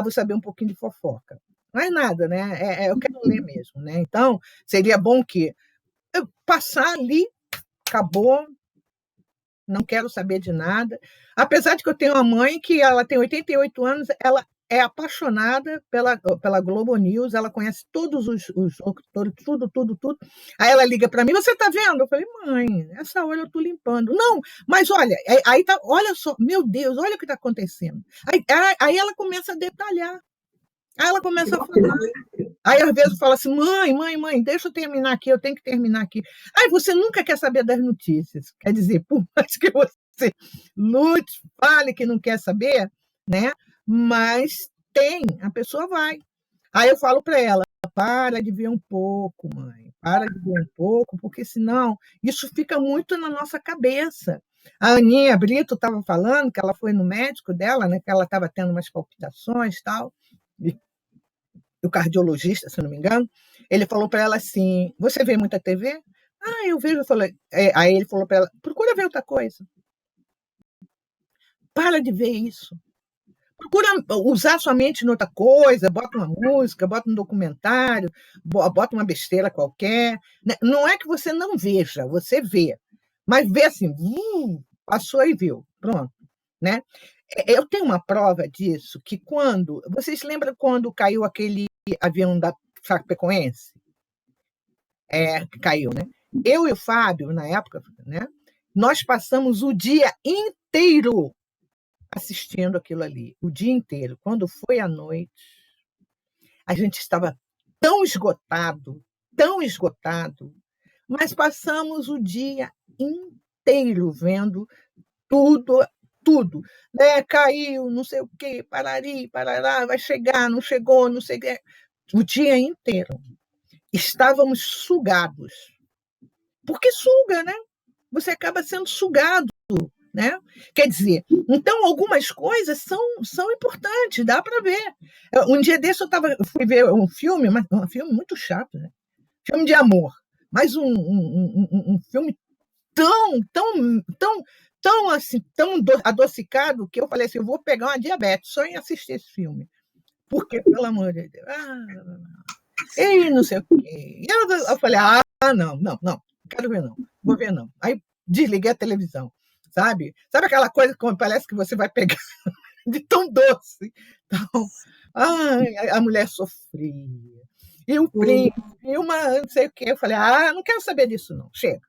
vou saber um pouquinho de fofoca. Não é nada, né? Eu quero ler mesmo, né? Então, seria bom que eu passar ali, acabou, não quero saber de nada. Apesar de que eu tenho uma mãe que ela tem 88 anos, ela é apaixonada pela Globo News, ela conhece todos os locutores, tudo. Aí ela liga para mim, você está vendo? Eu falei, mãe, essa hora eu estou limpando. Não, mas olha, aí tá, olha só, meu Deus, olha o que está acontecendo. Aí ela começa a detalhar. Aí ela começa a falar. Aí, às vezes, fala assim, mãe, deixa eu terminar aqui, eu tenho que terminar aqui. Aí você nunca quer saber das notícias. Quer dizer, por mais que você lute, fale que não quer saber, né? Mas a pessoa vai. Aí eu falo para ela, para de ver um pouco, mãe, para de ver um pouco, porque senão isso fica muito na nossa cabeça. A Aninha Brito estava falando que ela foi no médico dela, né, que ela estava tendo umas palpitações e tal, e o cardiologista, se não me engano, ele falou para ela assim, você vê muita TV? Ah, eu vejo. Eu falei, aí ele falou para ela, procura ver outra coisa. Para de ver isso. Procura usar sua mente em outra coisa, bota uma música, bota um documentário, bota uma besteira qualquer. Não é que você não veja, você vê. Mas vê assim, passou e viu. Pronto. Né? Eu tenho uma prova disso, que quando... Vocês lembram quando caiu aquele avião da Chapecoense? Caiu, né? Eu e o Fábio, na época, né? Nós passamos o dia inteiro assistindo aquilo ali, o dia inteiro. Quando foi à noite, a gente estava tão esgotado, mas passamos o dia inteiro vendo tudo, né? Caiu, não sei o quê, parará, vai chegar, não chegou, não sei o quê. O dia inteiro. Estávamos sugados. Porque suga, né? Você acaba sendo sugado. Né? Quer dizer, então algumas coisas são importantes, dá para ver. Um dia desse eu fui ver um filme muito chato, né? Filme de amor, mas um filme tão assim, tão adocicado, que eu falei assim, eu vou pegar uma diabetes só em assistir esse filme. Porque, pelo amor de Deus, e não sei o quê. Eu falei, não quero ver não, vou ver não. Aí desliguei a televisão. Sabe aquela coisa que parece que você vai pegar de tão doce? Então, a mulher sofria. E o príncipe, e uma não sei o quê. Eu falei, não quero saber disso, não. Chega,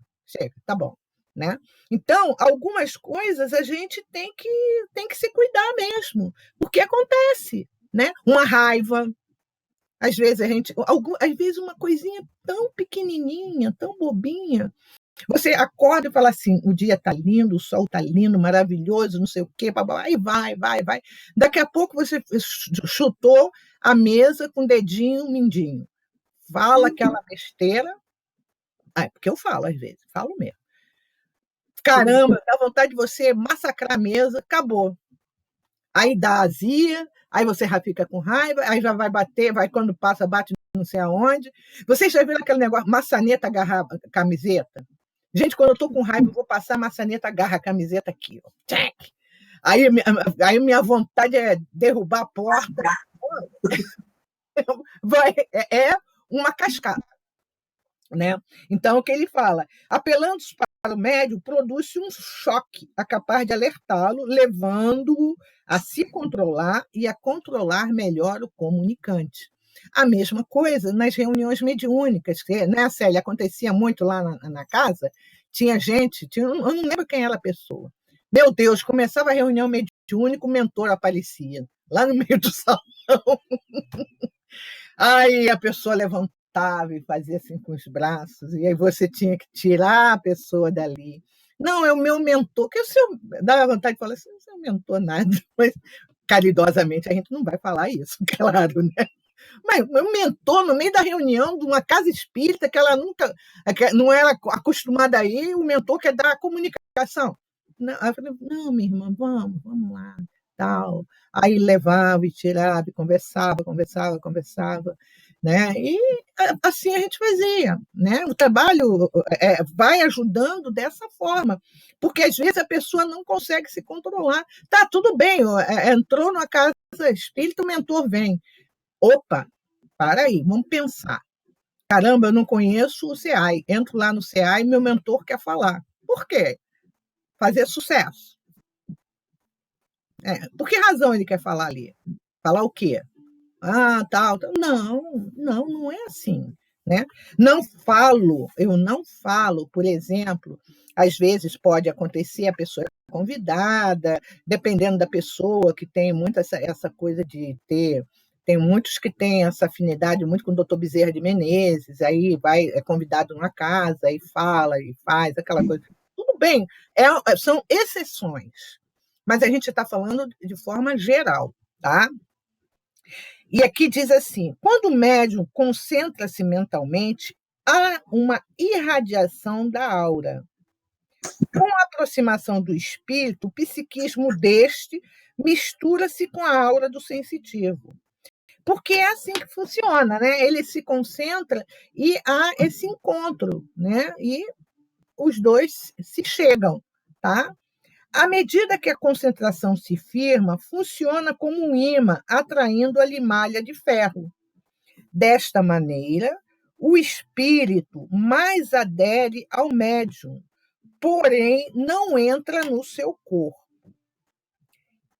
tá bom. Né? Então, algumas coisas a gente tem que se cuidar mesmo, porque acontece. Né? Uma raiva. Às vezes às vezes uma coisinha tão pequenininha, tão bobinha, você acorda e fala assim, o dia está lindo, o sol está lindo, maravilhoso, não sei o quê, aí vai. Daqui a pouco você chutou a mesa com o dedinho mindinho. Fala aquela besteira. Porque eu falo às vezes, falo mesmo. Caramba, dá vontade de você massacrar a mesa, acabou. Aí dá azia, aí você já fica com raiva, aí já vai bater, quando passa, bate não sei aonde. Vocês já viram aquele negócio, maçaneta agarrar camiseta? Gente, quando eu estou com raiva, eu vou passar a maçaneta, agarra a camiseta aqui. Ó. Aí minha vontade é derrubar a porta. É uma cascata. Né? Então, o que ele fala? Apelando para o médium, produz-se um choque capaz de alertá-lo, levando-o a se controlar e a controlar melhor o comunicante. A mesma coisa nas reuniões mediúnicas, que, né, Célia, acontecia muito lá na casa, tinha gente, eu não lembro quem era a pessoa. Meu Deus, começava a reunião mediúnica, o mentor aparecia lá no meio do salão. Aí a pessoa levantava e fazia assim com os braços, e aí você tinha que tirar a pessoa dali. Não, é o meu mentor, que o seu dava vontade de falar assim, não é seu mentor nada, mas caridosamente a gente não vai falar isso, claro, né? Mas o mentor, no meio da reunião de uma casa espírita, que ela nunca não era acostumada a ir, o mentor quer dar a comunicação. Não, aí eu falei, não, minha irmã, vamos lá, tal. Aí levava e tirava, e conversava, né? E assim a gente fazia, né? O trabalho vai ajudando dessa forma, porque às vezes a pessoa não consegue se controlar. Tá, tudo bem, entrou numa casa espírita, o mentor vem. Opa, para aí, vamos pensar. Caramba, eu não conheço o CEAI. Entro lá no CEAI e meu mentor quer falar. Por quê? Fazer sucesso. Por que razão ele quer falar ali? Falar o quê? Tal. Não é assim. Né? Eu não falo, por exemplo, às vezes pode acontecer a pessoa é convidada, dependendo da pessoa que tem muito essa coisa de ter Tem muitos que têm essa afinidade muito com o doutor Bezerra de Menezes, aí é convidado numa casa, e fala, e faz aquela coisa. Tudo bem, são exceções, mas a gente está falando de forma geral, tá? E aqui diz assim: quando o médium concentra-se mentalmente, há uma irradiação da aura. Com a aproximação do espírito, o psiquismo deste mistura-se com a aura do sensitivo. Porque é assim que funciona, né? Ele se concentra e há esse encontro, né? E os dois se chegam, tá? À medida que a concentração se firma, funciona como um imã, atraindo a limalha de ferro. Desta maneira, o espírito mais adere ao médium, porém não entra no seu corpo.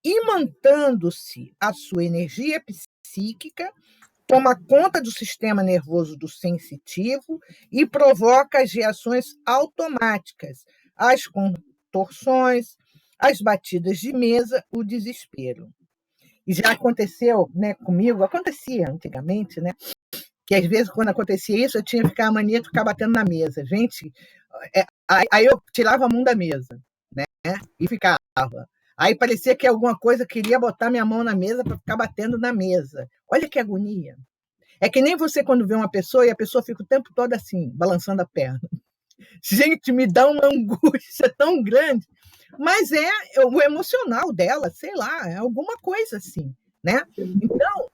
Imantando-se a sua energia psíquica, toma conta do sistema nervoso do sensitivo e provoca as reações automáticas, as contorções, as batidas de mesa, o desespero. E já aconteceu, né, comigo, acontecia antigamente, né, que às vezes quando acontecia isso eu tinha que ficar a mania de ficar batendo na mesa. Gente, aí eu tirava a mão da mesa, né, e ficava. Aí parecia que alguma coisa queria botar minha mão na mesa para ficar batendo na mesa. Olha que agonia. É que nem você quando vê uma pessoa e a pessoa fica o tempo todo assim, balançando a perna. Gente, me dá uma angústia tão grande. Mas é o emocional dela, sei lá, é alguma coisa assim, né? Então,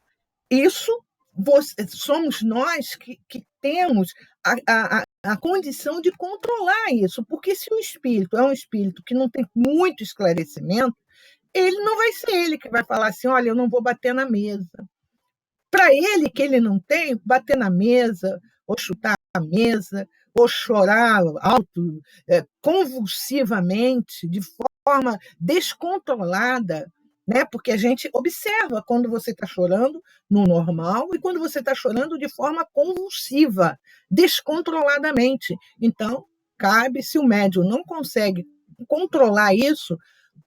isso somos nós que temos a condição de controlar isso, porque se o espírito é um espírito que não tem muito esclarecimento, ele não vai ser ele que vai falar assim, olha, eu não vou bater na mesa. Para ele, que ele não tem, bater na mesa, ou chutar a mesa, ou chorar alto, convulsivamente, de forma descontrolada, né? Porque a gente observa quando você está chorando no normal e quando você está chorando de forma convulsiva, descontroladamente. Então, cabe, se o médium não consegue controlar isso,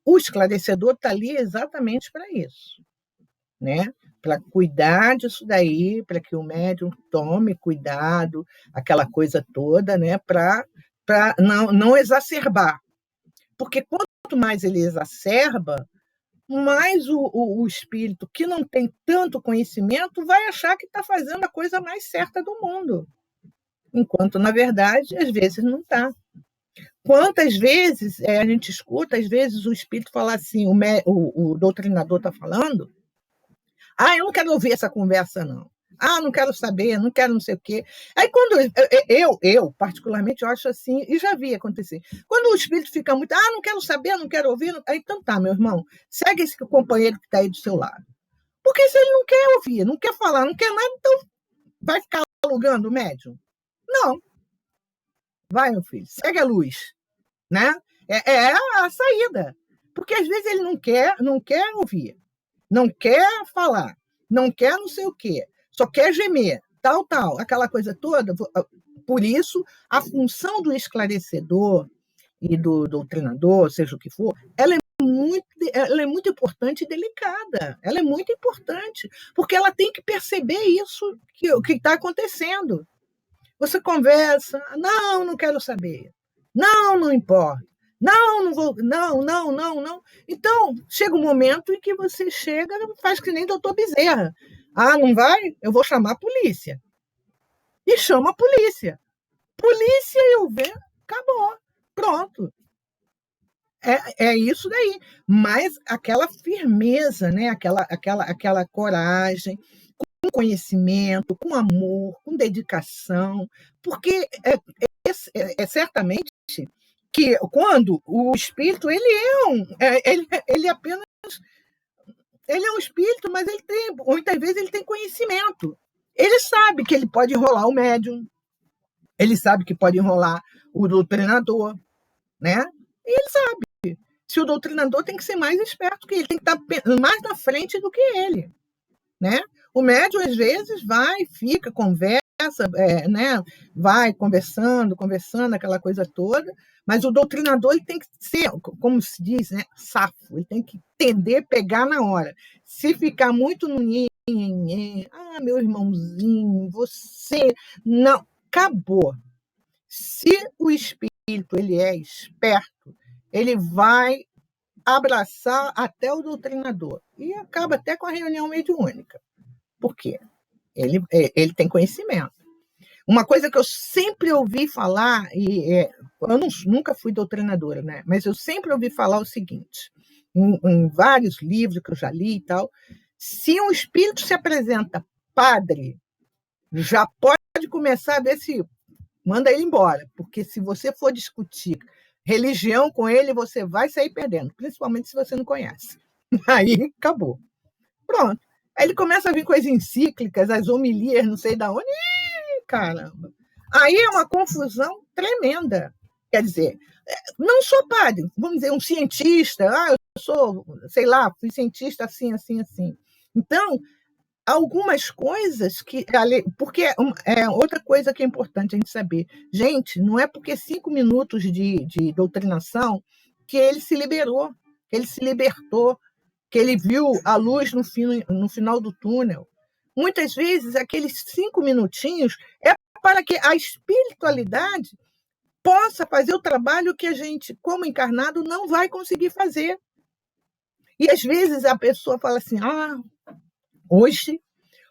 o esclarecedor está ali exatamente para isso, né? Para cuidar disso daí, para que o médium tome cuidado, aquela coisa toda, né? Para não exacerbar. Porque quanto mais ele exacerba, mais o espírito que não tem tanto conhecimento vai achar que está fazendo a coisa mais certa do mundo. Enquanto, na verdade, às vezes não está. Quantas vezes a gente escuta, às vezes o espírito fala assim, o doutrinador está falando, eu não quero ouvir essa conversa, não. Não quero saber, não quero não sei o quê. Aí quando eu particularmente, eu acho assim, e já vi acontecer. Quando o espírito fica muito, não quero saber, não quero ouvir, então tá, meu irmão, segue esse companheiro que está aí do seu lado. Porque se ele não quer ouvir, não quer falar, não quer nada, então vai ficar alugando o médium? Não. Vai, meu filho, segue a luz, né? É a saída. Porque às vezes ele não quer ouvir, não quer falar, não quer não sei o quê, só quer gemer, tal, aquela coisa toda. Por isso, a função do esclarecedor e do doutrinador, seja o que for, ela é muito importante e delicada. Ela é muito importante, porque ela tem que perceber isso, o que está acontecendo. Você conversa, não quero saber, não importa. Não vou, não. Então, chega um momento em que você chega e faz que nem doutor Bezerra. Não vai? Eu vou chamar a polícia. E chama a polícia. Polícia, eu ver, acabou. Pronto. É isso daí. Mas aquela firmeza, né? aquela coragem, com conhecimento, com amor, com dedicação, porque certamente que quando o espírito ele apenas ele é um espírito, mas ele tem, muitas vezes ele tem conhecimento. Ele sabe que ele pode enrolar o médium, ele sabe que pode enrolar o doutrinador, né? E ele sabe. Se o doutrinador tem que ser mais esperto que ele, tem que estar mais na frente do que ele, né? O médium às vezes vai, fica, conversa, né? Vai conversando, aquela coisa toda, mas o doutrinador ele tem que ser, como se diz, né? Safo, ele tem que entender, pegar na hora. Se ficar muito no nível meu irmãozinho, você... Não, acabou. Se o espírito ele é esperto, ele vai abraçar até o doutrinador. E acaba até com a reunião mediúnica. Por quê? Ele tem conhecimento. Uma coisa que eu sempre ouvi falar, eu nunca fui doutrinadora, né? Mas eu sempre ouvi falar o seguinte, em vários livros que eu já li e tal, se um espírito se apresenta padre, já pode começar a ver se manda ele embora, porque se você for discutir religião com ele, você vai sair perdendo, principalmente se você não conhece. Aí acabou. Pronto. Aí ele começa a vir com as encíclicas, as homilias, não sei de onde. Caramba. Aí é uma confusão tremenda. Quer dizer, não sou padre, vamos dizer, um cientista. Eu sou, sei lá, fui cientista assim, assim, assim. Então, algumas coisas que... Porque outra coisa que é importante a gente saber. Gente, não é porque 5 minutos de doutrinação que ele se liberou, que ele se libertou, que ele viu a luz no final do túnel. Muitas vezes, aqueles 5 minutinhos é para que a espiritualidade possa fazer o trabalho que a gente, como encarnado, não vai conseguir fazer. E, às vezes, a pessoa fala assim, hoje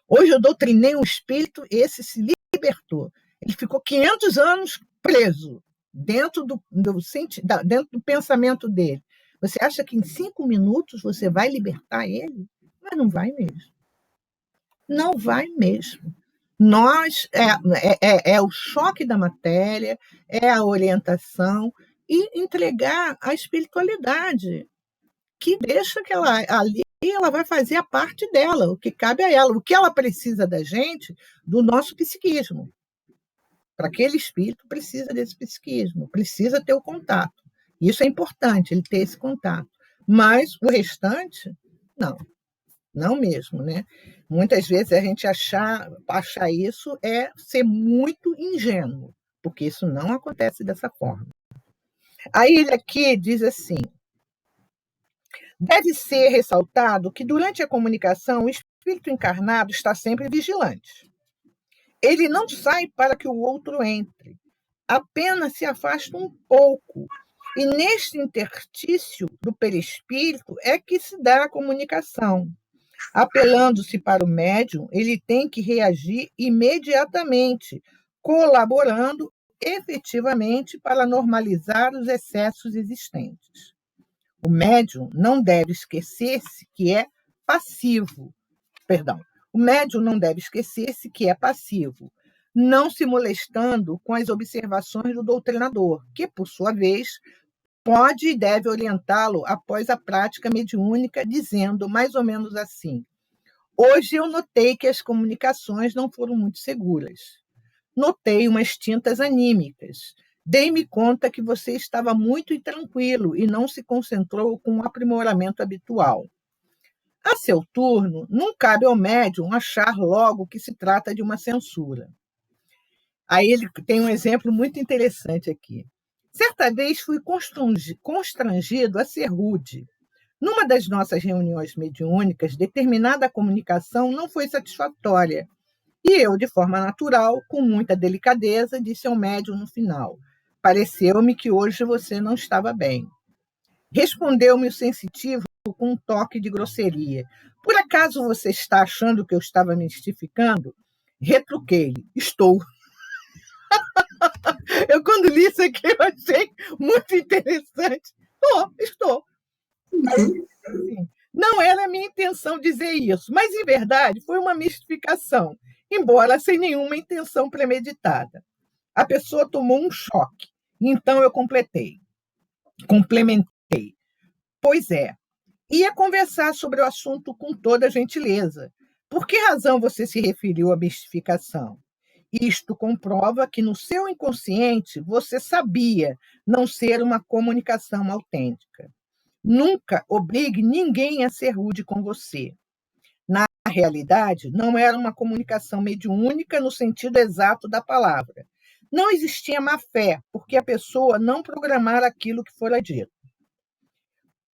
eu doutrinei um espírito, esse se libertou. Ele ficou 500 anos preso dentro do pensamento dele. Você acha que em 5 minutos você vai libertar ele? Mas não vai mesmo. Não vai mesmo. Nós é o choque da matéria, é a orientação e entregar a espiritualidade, que deixa que ela vai fazer a parte dela, o que cabe a ela, o que ela precisa da gente, do nosso psiquismo. Para aquele espírito, precisa desse psiquismo, precisa ter o contato. Isso é importante, ele ter esse contato. Mas o restante, não mesmo, né? Muitas vezes a gente achar isso é ser muito ingênuo, porque isso não acontece dessa forma. Aí ele aqui diz assim, deve ser ressaltado que durante a comunicação o espírito encarnado está sempre vigilante. Ele não sai para que o outro entre, apenas se afasta um pouco. E neste interstício do perispírito é que se dá a comunicação. Apelando-se para o médium, ele tem que reagir imediatamente, colaborando efetivamente para normalizar os excessos existentes. O médium não deve esquecer-se que é passivo. O médium não deve esquecer-se que é passivo, não se molestando com as observações do doutrinador, que, por sua vez, pode e deve orientá-lo após a prática mediúnica, dizendo mais ou menos assim: hoje eu notei que as comunicações não foram muito seguras. Notei umas tintas anímicas. Dei-me conta que você estava muito intranquilo e não se concentrou com o aprimoramento habitual. A seu turno, não cabe ao médium achar logo que se trata de uma censura. Aí ele tem um exemplo muito interessante aqui. Certa vez fui constrangido a ser rude. Numa das nossas reuniões mediúnicas, determinada comunicação não foi satisfatória. E eu, de forma natural, com muita delicadeza, disse ao médium no final: pareceu-me que hoje você não estava bem. Respondeu-me o sensitivo com um toque de grosseria: por acaso você está achando que eu estava me mistificando? Retruquei-lhe: estou. Eu, quando li isso aqui, eu achei muito interessante. Estou. Assim, não era a minha intenção dizer isso, mas, em verdade, foi uma mistificação, embora sem nenhuma intenção premeditada. A pessoa tomou um choque, então eu complementei. Pois é, ia conversar sobre o assunto com toda gentileza. Por que razão você se referiu à mistificação? Isto comprova que no seu inconsciente você sabia não ser uma comunicação autêntica. Nunca obrigue ninguém a ser rude com você. Na realidade, não era uma comunicação mediúnica no sentido exato da palavra. Não existia má fé, porque a pessoa não programara aquilo que fora dito.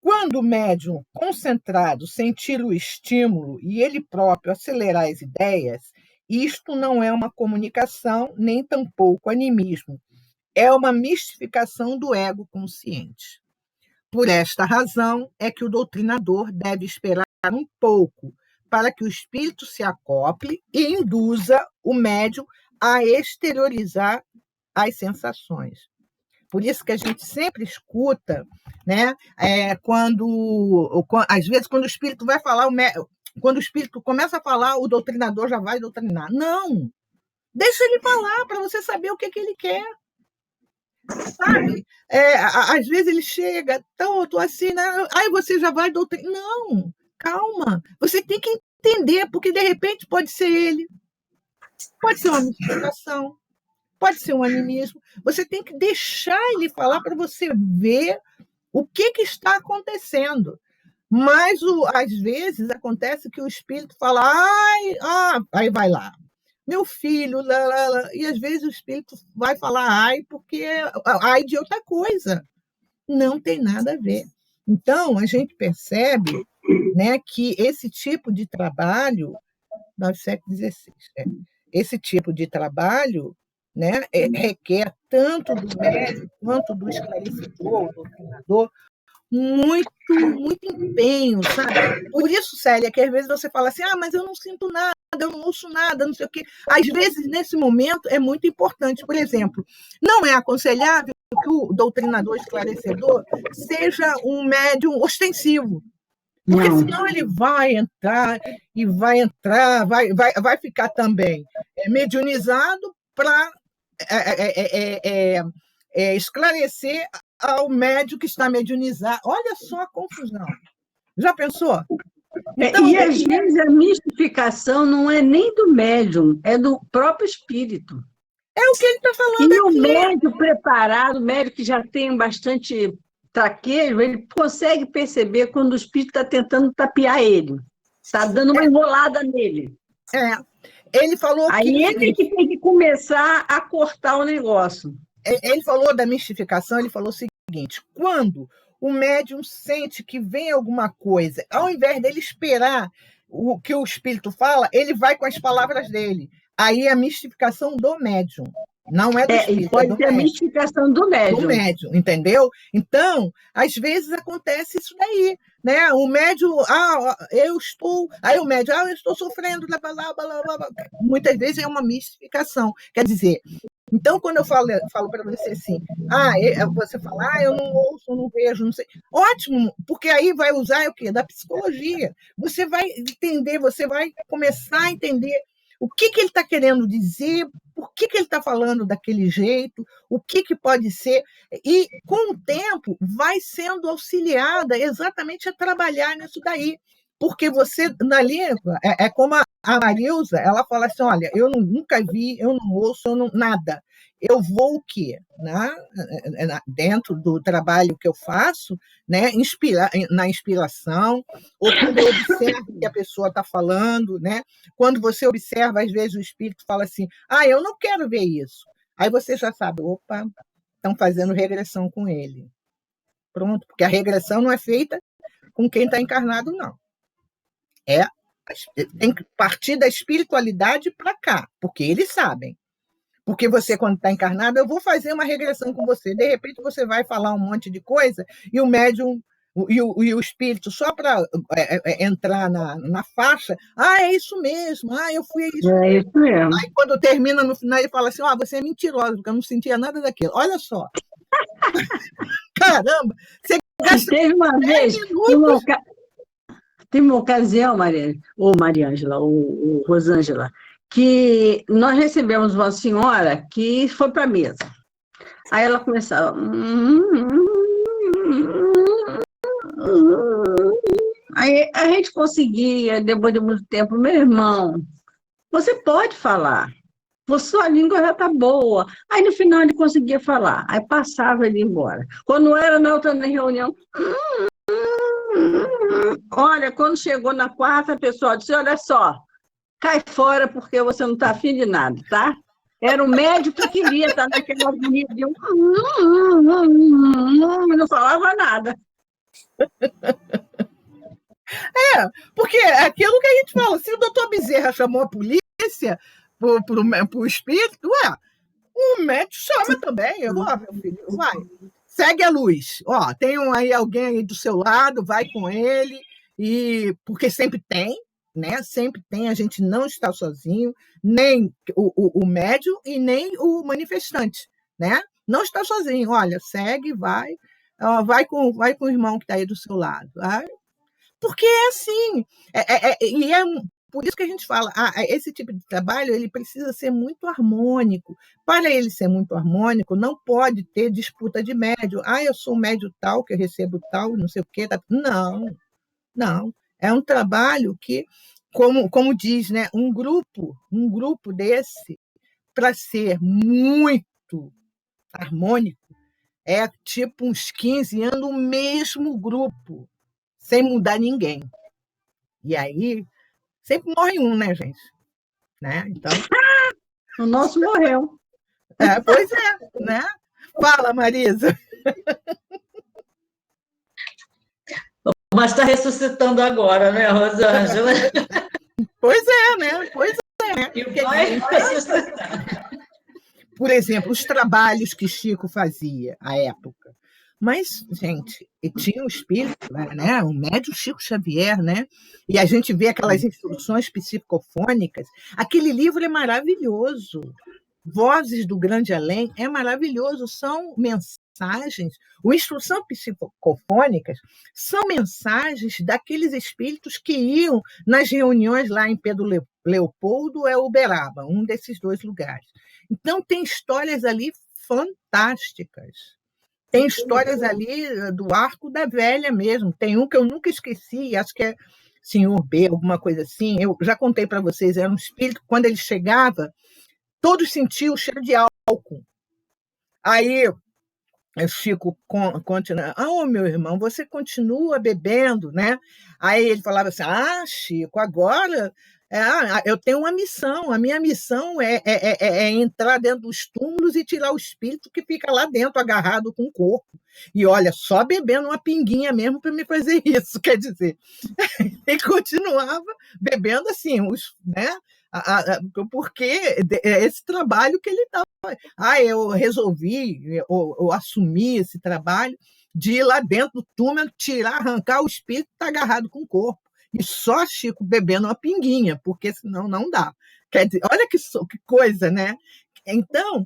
Quando o médium concentrado sentir o estímulo e ele próprio acelerar as ideias, isto não é uma comunicação, nem tampouco animismo. É uma mistificação do ego consciente. Por esta razão é que o doutrinador deve esperar um pouco para que o espírito se acople e induza o médium a exteriorizar as sensações. Por isso que a gente sempre escuta, né? Às vezes, quando o espírito vai falar, quando o espírito começa a falar, o doutrinador já vai doutrinar. Não! Deixa ele falar para você saber o que ele quer. Sabe? Às vezes ele chega, tô assim, né? Aí você já vai doutrinar. Não, calma. Você tem que entender, porque de repente pode ser ele, pode ser uma mistificação, pode ser um animismo. Você tem que deixar ele falar para você ver o que está acontecendo. Mas, às vezes, acontece que o espírito fala, aí vai lá, meu filho, e às vezes o espírito vai falar ai, porque ai de outra coisa. Não tem nada a ver. Então, a gente percebe, né, que esse tipo de trabalho, no século XVI, esse tipo de trabalho, né, requer tanto do médium quanto do esclarecedor, do doutrinador, muito empenho, sabe? Por isso, Célia, que às vezes você fala assim, mas eu não sinto nada, eu não ouço nada, não sei o quê. Às vezes, nesse momento, é muito importante. Por exemplo, não é aconselhável que o doutrinador esclarecedor seja um médium ostensivo, porque senão ele vai ficar também mediunizado para esclarecer ao médium que está mediunizado. Olha só a confusão. Já pensou? Então, e às vezes a mistificação não é nem do médium, é do próprio espírito. É o que ele está falando e aqui. O médium preparado, o médium que já tem bastante traquejo, ele consegue perceber quando o espírito está tentando tapear ele, está dando uma enrolada nele. Ele falou Aí que... ele que tem que começar a cortar o negócio. Ele falou da mistificação, ele falou o seguinte, quando o médium sente que vem alguma coisa, ao invés dele esperar o que o espírito fala, ele vai com as palavras dele. Aí é a mistificação do médium, não é do espírito. Pode ser a mistificação do médium. Do médium, entendeu? Então, às vezes acontece isso daí, né? O médium, aí o médium, eu estou sofrendo, blá, blá, blá, blá, blá. Muitas vezes é uma mistificação. Quer dizer, então, quando eu falo para você assim, você fala, eu não ouço, eu não vejo, não sei. Ótimo, porque aí vai usar o quê? Da psicologia. Você vai entender, você vai começar a entender o que ele está querendo dizer, por que ele está falando daquele jeito, o que pode ser, e com o tempo vai sendo auxiliada exatamente a trabalhar nisso daí. Porque você, na língua, é como a Marilza, ela fala assim, olha, eu nunca vi, eu não ouço, nada. Eu vou o quê? Dentro do trabalho que eu faço, né? Na inspiração, ou quando eu observo que a pessoa está falando, né? Quando você observa, às vezes o espírito fala assim, eu não quero ver isso. Aí você já sabe, opa, estão fazendo regressão com ele. Pronto, porque a regressão não é feita com quem está encarnado, não. Tem que partir da espiritualidade para cá, porque eles sabem. Porque você, quando está encarnado, eu vou fazer uma regressão com você. De repente, você vai falar um monte de coisa e o médium e o espírito, só para entrar na faixa, é isso mesmo, eu fui isso mesmo. É isso mesmo. Aí, quando termina, no final, ele fala assim, você é mentirosa, porque eu não sentia nada daquilo. Olha só. Caramba! Você gasta Teve uma vez... Tem uma ocasião, Mariângela, ou Rosângela, que nós recebemos uma senhora que foi para a mesa. Aí ela começava... Aí a gente conseguia, depois de muito tempo, meu irmão, você pode falar, sua língua já está boa. Aí no final ele conseguia falar, aí passava ele embora. Quando era na outra reunião... Olha, quando chegou na quarta, a pessoa disse, olha só, cai fora porque você não está afim de nada, tá? Era o médico que queria estar naquela avenida, não falava nada. Porque é aquilo que a gente fala, se o doutor Bezerra chamou a polícia pro espírito, o médico chama também. Meu filho, vai, segue a luz. Tem aí alguém aí do seu lado, vai com ele, porque sempre tem, né? Sempre tem, a gente não está sozinho, nem o médium e nem o manifestante, né? Não está sozinho. Olha, segue, vai com o irmão que está aí do seu lado. Porque é assim. E é por isso que a gente fala, esse tipo de trabalho ele precisa ser muito harmônico. Para ele ser muito harmônico, não pode ter disputa de médium. Eu sou médium tal, que eu recebo tal, não sei o quê. Tá. Não. É um trabalho que, como diz, né, um grupo desse, para ser muito harmônico, é tipo uns 15 anos o mesmo grupo, sem mudar ninguém. E aí, sempre morre um, né, gente? Né? Então... O nosso morreu. Pois é, né? Fala, Marisa. Mas está ressuscitando agora, né, Rosângela? Pois é, né? E vai ressuscitar. Por exemplo, os trabalhos que Chico fazia à época. Mas, gente, tinha um espírito, né? O médium Chico Xavier, né? E a gente vê aquelas instruções psicofônicas. Aquele livro é maravilhoso. Vozes do Grande Além é maravilhoso. São mensagens. O Instrução Psicofônicas são mensagens daqueles espíritos que iam nas reuniões lá em Pedro Leopoldo ou Uberaba, um desses dois lugares. Então, tem histórias ali fantásticas. Tem histórias ali do Arco da Velha mesmo. Tem um que eu nunca esqueci, acho que é Senhor B, alguma coisa assim. Eu já contei para vocês, era um espírito, quando ele chegava, todos sentiam o cheiro de álcool. Aí eu fico continuando, meu irmão, você continua bebendo, né? Aí ele falava assim, Chico, agora... eu tenho uma missão. A minha missão é entrar dentro dos túmulos e tirar o espírito que fica lá dentro, agarrado com o corpo. E olha, só bebendo uma pinguinha mesmo para me fazer isso, quer dizer. E continuava bebendo assim, né? Porque esse trabalho que ele estava. Eu resolvi, eu assumi esse trabalho de ir lá dentro do túmulo, arrancar o espírito que está agarrado com o corpo. E só Chico bebendo uma pinguinha, porque senão não dá. Quer dizer, olha que coisa, né? Então,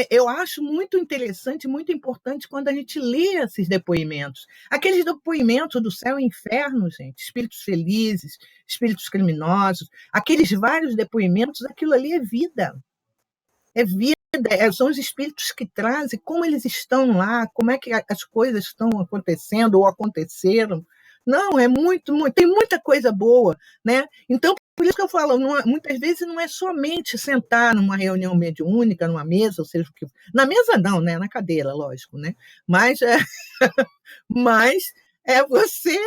eu acho muito interessante, muito importante quando a gente lê esses depoimentos. Aqueles depoimentos do céu e inferno, gente, espíritos felizes, espíritos criminosos, aqueles vários depoimentos, aquilo ali é vida. É vida, são os espíritos que trazem como eles estão lá, como é que as coisas estão acontecendo ou aconteceram. Não, é muito, tem muita coisa boa, né? Então, por isso que eu falo, muitas vezes não é somente sentar numa reunião mediúnica, numa mesa, ou seja o que... Na mesa não, né? Na cadeira, lógico, né? Mas é você,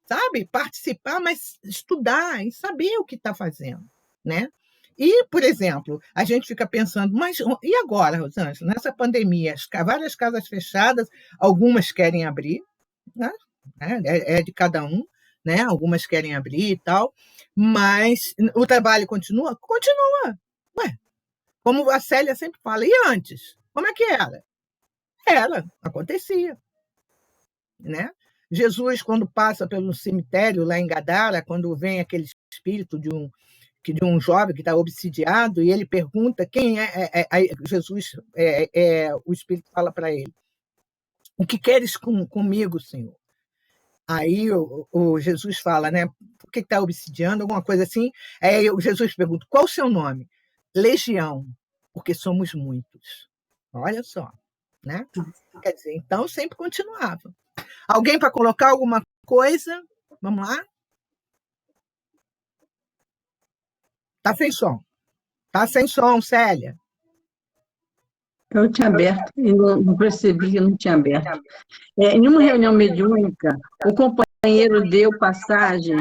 sabe, participar, mas estudar e saber o que está fazendo, né? E, por exemplo, a gente fica pensando, mas e agora, Rosângela? Nessa pandemia, várias casas fechadas, algumas querem abrir, né? É de cada um, né? Algumas querem abrir e tal, mas o trabalho continua? Continua. Como a Célia sempre fala, e antes? Como é que era? Acontecia. Né? Jesus, quando passa pelo cemitério lá em Gadara, quando vem aquele espírito de um jovem que está obsidiado, e ele pergunta quem Jesus, o espírito fala para ele, o que queres comigo, Senhor? Aí o Jesus fala, né? Por que está obsidiando? Alguma coisa assim. Aí o Jesus pergunta, qual o seu nome? Legião, porque somos muitos. Olha só, né? Quer dizer, então sempre continuava. Alguém para colocar alguma coisa? Vamos lá? Tá sem som. Tá sem som, Célia. Eu tinha aberto, e não percebi que não tinha aberto. Em uma reunião mediúnica, o companheiro deu passagem,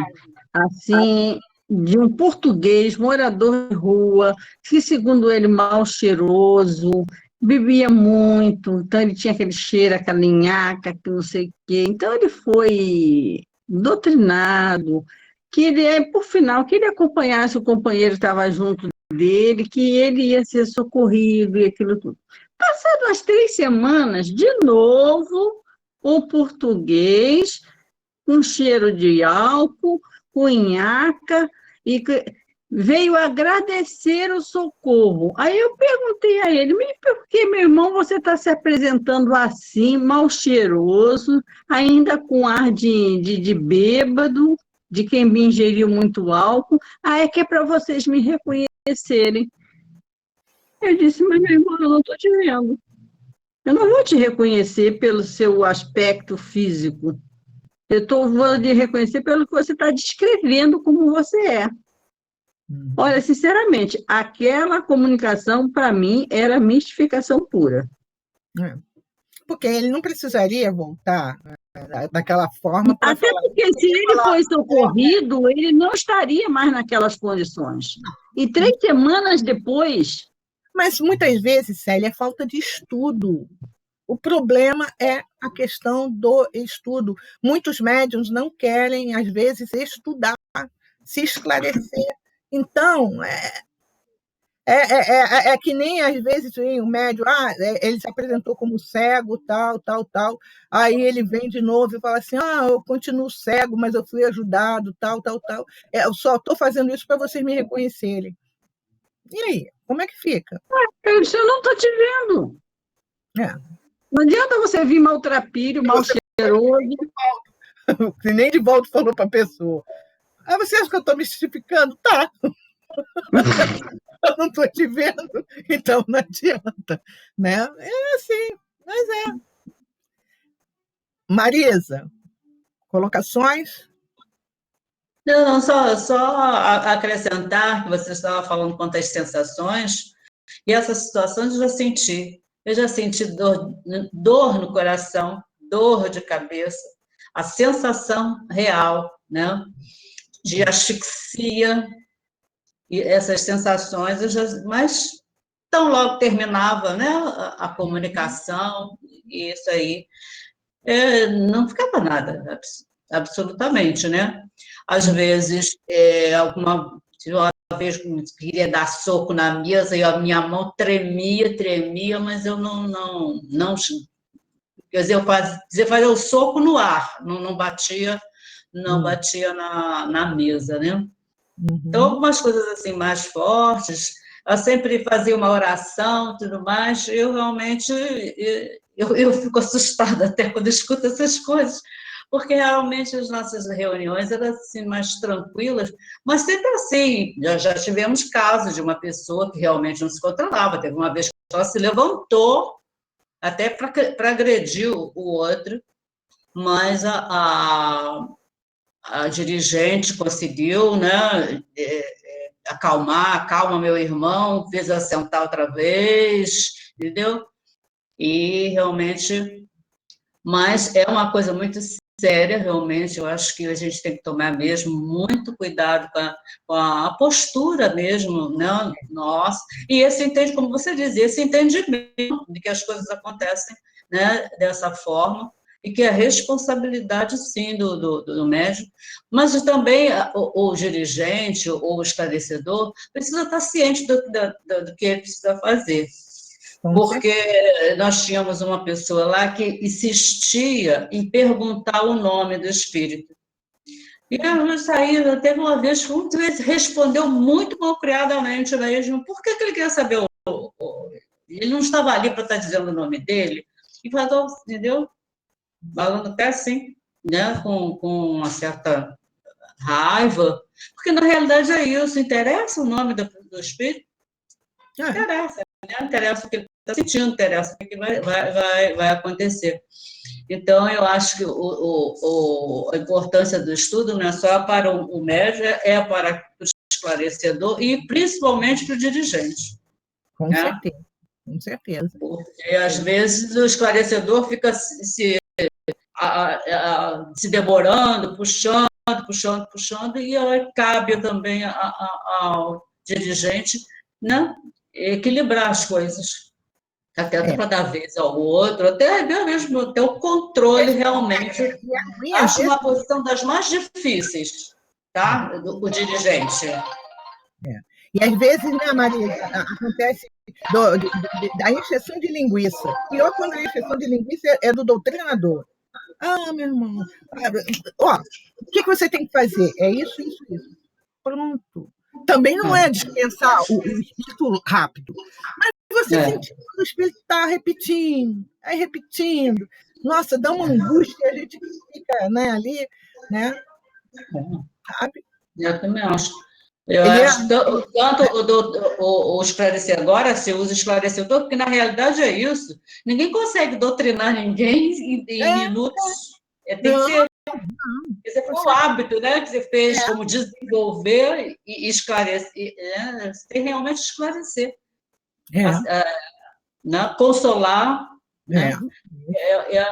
assim, de um português, morador de rua, que, segundo ele, mal cheiroso, bebia muito, então ele tinha aquele cheiro, aquela nhaca, que não sei o quê. Então ele foi doutrinado, que ele, por final, que ele acompanhasse o companheiro que estava junto dele, que ele ia ser socorrido e aquilo tudo. Passado as 3 semanas, de novo, o português, com cheiro de álcool, com nhaca, e veio agradecer o socorro. Aí eu perguntei a ele, por que, meu irmão, você está se apresentando assim, mal cheiroso, ainda com ar de bêbado, de quem me ingeriu muito álcool? Ah, é que é para vocês me reconhecerem. Eu disse, mas meu irmão, eu não estou te vendo. Eu não vou te reconhecer pelo seu aspecto físico. Vou te reconhecer pelo que você está descrevendo como você é. Olha, sinceramente, aquela comunicação, para mim, era mistificação pura. Porque ele não precisaria voltar daquela forma para Até falar. porque se ele foi socorrido, ele não estaria mais naquelas condições. E 3 semanas depois... Mas muitas vezes, Célia, é falta de estudo. O problema é a questão do estudo. Muitos médiuns não querem, às vezes, estudar, se esclarecer. Então, é que nem, às vezes, o médium, ele se apresentou como cego, tal, tal, tal, aí ele vem de novo e fala assim, eu continuo cego, mas eu fui ajudado, tal, tal, tal. Eu só estou fazendo isso para vocês me reconhecerem. E aí, como é que fica? Eu disse, eu não estou te vendo. Não adianta você vir maltrapilho, mal cheiroso. Nem de volta falou para a pessoa. Você acha que eu estou mistificando? Tá. Eu não estou te vendo, então não adianta. Né? É assim, mas é. Marisa, colocações? Não, só acrescentar que você estava falando quanto às sensações, e essas situações eu já senti. Eu já senti dor no coração, dor de cabeça, a sensação real, né, de asfixia, e essas sensações, mas tão logo terminava, né, a comunicação, e isso aí, não ficava nada, absolutamente, né? Às vezes, uma vez queria dar soco na mesa e a minha mão tremia, mas eu não quer dizer, eu fazia o soco no ar, não batia na mesa, né? Então, algumas coisas assim mais fortes, eu sempre fazia uma oração e tudo mais, eu realmente eu fico assustada até quando escuto essas coisas, porque realmente as nossas reuniões eram assim, mais tranquilas, mas sempre assim, já tivemos casos de uma pessoa que realmente não se controlava, teve uma vez que ela se levantou até para agredir o outro, mas a dirigente conseguiu, né, acalma meu irmão, fez eu sentar outra vez, entendeu? E realmente, mas é uma coisa muito séria, realmente, eu acho que a gente tem que tomar mesmo muito cuidado com a postura mesmo, né, nossa, e como você dizia, esse entendimento de que as coisas acontecem, né, dessa forma, e que é responsabilidade, sim, do médico, mas também o dirigente ou o esclarecedor precisa estar ciente do que ele precisa fazer. Porque nós tínhamos uma pessoa lá que insistia em perguntar o nome do espírito. E eu saí, teve uma vez que respondeu muito malcriadamente mesmo. Por que ele queria saber ele não estava ali para estar dizendo o nome dele? E falou, entendeu? Falando até assim, né? Com uma certa raiva. Porque, na realidade, é isso. Interessa o nome do espírito? Interessa. Né? Interessa o que ele está sentindo, interessa o que vai acontecer. Então, eu acho que a importância do estudo não é só para o médico, é para o esclarecedor e principalmente para o dirigente. Com certeza, com certeza. Porque, às vezes, o esclarecedor fica se demorando, puxando, e aí cabe também ao dirigente, né, equilibrar as coisas. Até para dar vez ao outro, até mesmo ter o controle realmente. Acho uma posição das mais difíceis, tá? O dirigente. E às vezes, né, Marisa, acontece da encheção de linguiça. Pior quando a encheção de linguiça é do doutrinador. Ah, meu irmão, ó, o que você tem que fazer? É isso, isso, isso. Pronto. Também não é dispensar o espírito rápido, mas você sentir que o espírito está repetindo, repetindo. Nossa, dá uma angústia, a gente fica, né, ali, né? Sabe? Eu também acho. Eu acho tanto o esclarecer agora, se usa esclarecer todo, porque na realidade é isso. Ninguém consegue doutrinar ninguém em minutos. Tem que ser. Esse foi o hábito, né, que você fez, como desenvolver e esclarecer. Você tem realmente esclarecer. Consolar, né?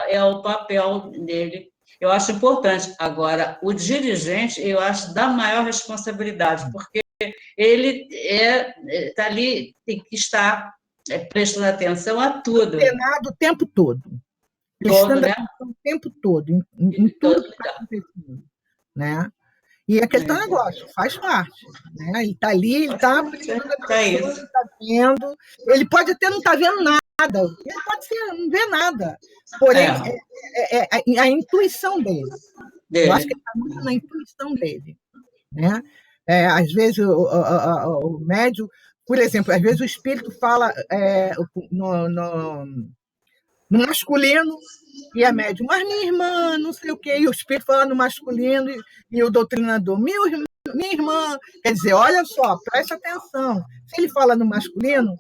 É o papel dele. Eu acho importante. Agora, o dirigente, eu acho da maior responsabilidade, porque ele está ali, tem que estar prestando atenção a tudo. Treinado o tempo todo. Prestando atenção o tempo todo, em tudo que está acontecendo. Né? E é aquele negócio, faz parte. Né? Ele está ali, ele está prestando atenção, ele está vendo. Ele pode até não estar vendo nada, ele pode não ver nada. Porém, é a intuição dele. Eu acho que ele está muito na intuição dele. Né? Às vezes, o médium, por exemplo, às vezes o espírito fala no masculino e a médium, mas minha irmã, não sei o quê, e o espírito fala no masculino e o doutrinador, minha irmã, quer dizer, olha só, preste atenção, se ele fala no masculino,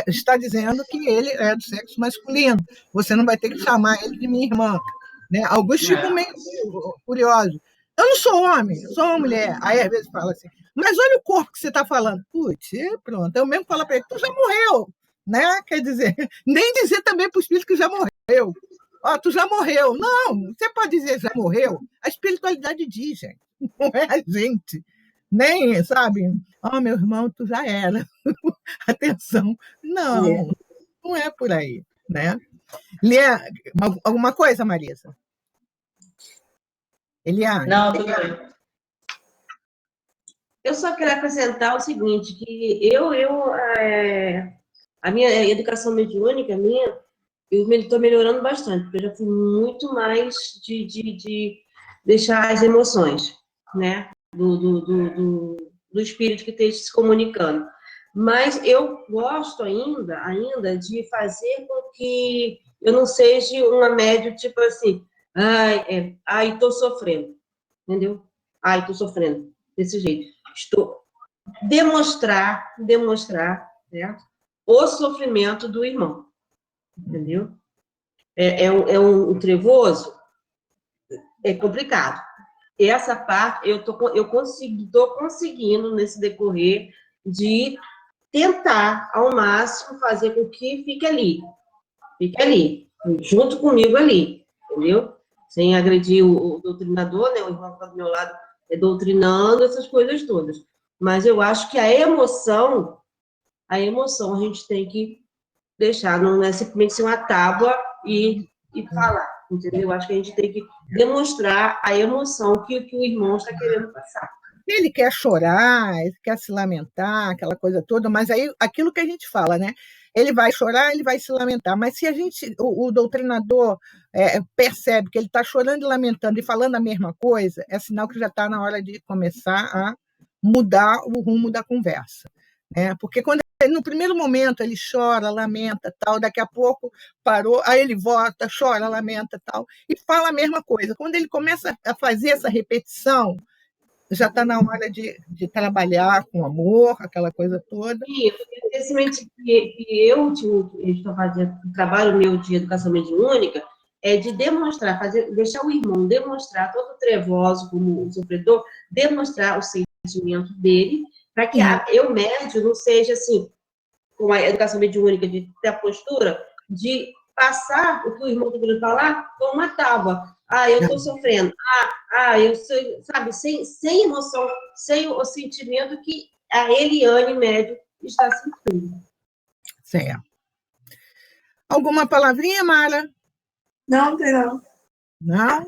está dizendo que ele é do sexo masculino, você não vai ter que chamar ele de minha irmã. Né? Alguns ficam meio curiosos. Eu não sou homem, eu sou uma mulher. Aí às vezes fala assim, mas olha o corpo que você está falando. Putz, pronto. Eu mesmo falo para ele, tu já morreu. Né? Quer dizer, nem dizer também para o espírito que já morreu. Ó, tu já morreu. Não, você pode dizer já morreu. A espiritualidade diz, gente. Não é a gente. Nem, sabe? Ó, meu irmão, tu já era. Atenção. Não, não é por aí. Né? Alguma coisa, Marisa? Eliane? Não, tudo bem. Eu só quero acrescentar o seguinte, que a minha educação mediúnica, eu estou melhorando bastante, porque eu já fui muito mais de deixar as emoções, né, do espírito que esteja se comunicando. Mas eu gosto ainda de fazer com que eu não seja uma médium, tipo assim, ai, estou sofrendo, entendeu? Ai, estou sofrendo, desse jeito. Estou demonstrar, né, o sofrimento do irmão, entendeu? É um trevoso, é complicado. Essa parte eu estou conseguindo nesse decorrer de tentar ao máximo fazer com que fique ali, junto comigo ali, entendeu? Sem agredir o doutrinador, né? O irmão que está do meu lado doutrinando, essas coisas todas. Mas eu acho que a emoção a gente tem que deixar, não é simplesmente ser uma tábua e falar, entendeu? Eu acho que a gente tem que demonstrar a emoção que o irmão está querendo passar. Ele quer chorar, ele quer se lamentar, aquela coisa toda, mas aí aquilo que a gente fala, né? Ele vai chorar, ele vai se lamentar, mas se o doutrinador percebe que ele está chorando e lamentando e falando a mesma coisa, é sinal que já está na hora de começar a mudar o rumo da conversa. Né? Porque quando no primeiro momento ele chora, lamenta, tal, daqui a pouco parou, aí ele volta, chora, lamenta, tal, e fala a mesma coisa. Quando ele começa a fazer essa repetição, já está na hora de trabalhar com amor, aquela coisa toda. Sim, infelizmente que eu estou fazendo o trabalho meu de educação mediúnica é de demonstrar, deixar o irmão demonstrar, todo trevoso como o sofredor, demonstrar o sentimento dele, para que eu, médio, não seja assim, com a educação mediúnica, de ter a postura de passar o que o irmão está querendo falar com uma tábua. Eu estou sofrendo. Eu sei, sabe, sem emoção, sem o sentimento que a Eliane médio está sentindo. Certo. Alguma palavrinha, Mara? Não, não. Não?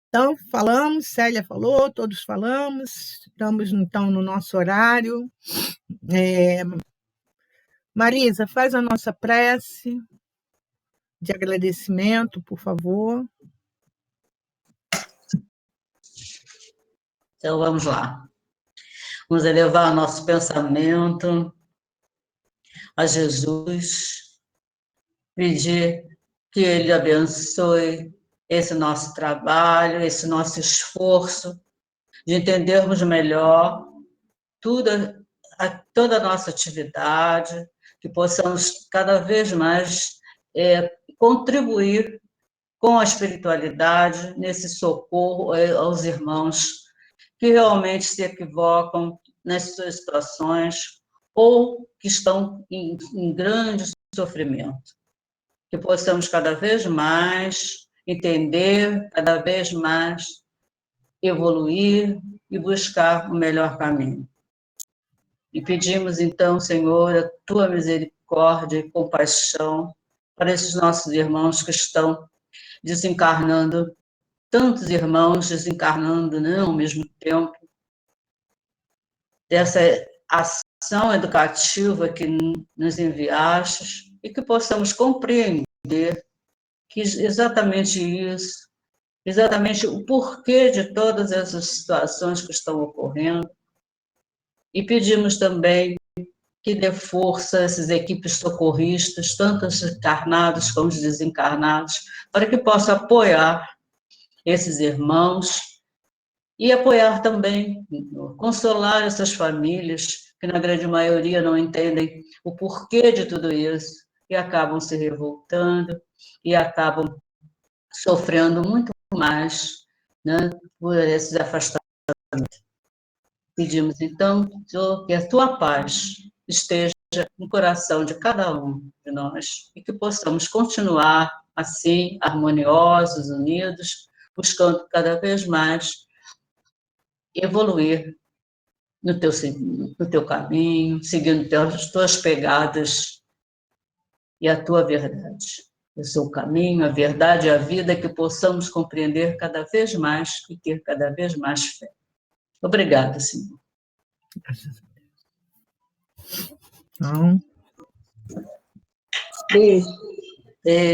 Então, falamos, Célia falou, todos falamos, estamos, então, no nosso horário. Marisa, faz a nossa prece de agradecimento, por favor. Então, vamos lá. Vamos elevar o nosso pensamento a Jesus, pedir que Ele abençoe esse nosso trabalho, esse nosso esforço de entendermos melhor toda a nossa atividade, que possamos cada vez mais contribuir com a espiritualidade nesse socorro aos irmãos que realmente se equivocam nas suas situações ou que estão em grande sofrimento. Que possamos cada vez mais entender, cada vez mais evoluir e buscar o melhor caminho. E pedimos, então, Senhor, a Tua misericórdia e compaixão para esses nossos irmãos que estão desencarnando, tantos irmãos desencarnando, né, ao mesmo tempo, dessa ação educativa que nos enviastes e que possamos compreender que exatamente isso, exatamente o porquê de todas essas situações que estão ocorrendo. E pedimos também que dê força a essas equipes socorristas, tanto os encarnados como os desencarnados, para que possa apoiar esses irmãos e apoiar também, consolar essas famílias, que na grande maioria não entendem o porquê de tudo isso, e acabam se revoltando, e acabam sofrendo muito mais, né, por esses afastamentos. Pedimos, então, Senhor, que a Tua paz esteja no coração de cada um de nós, e que possamos continuar assim, harmoniosos, unidos, buscando cada vez mais evoluir no teu caminho, seguindo as tuas pegadas e a tua verdade. O seu caminho, a verdade e a vida, que possamos compreender cada vez mais e ter cada vez mais fé. Obrigada, Senhor. Então, Beijo. Beijo.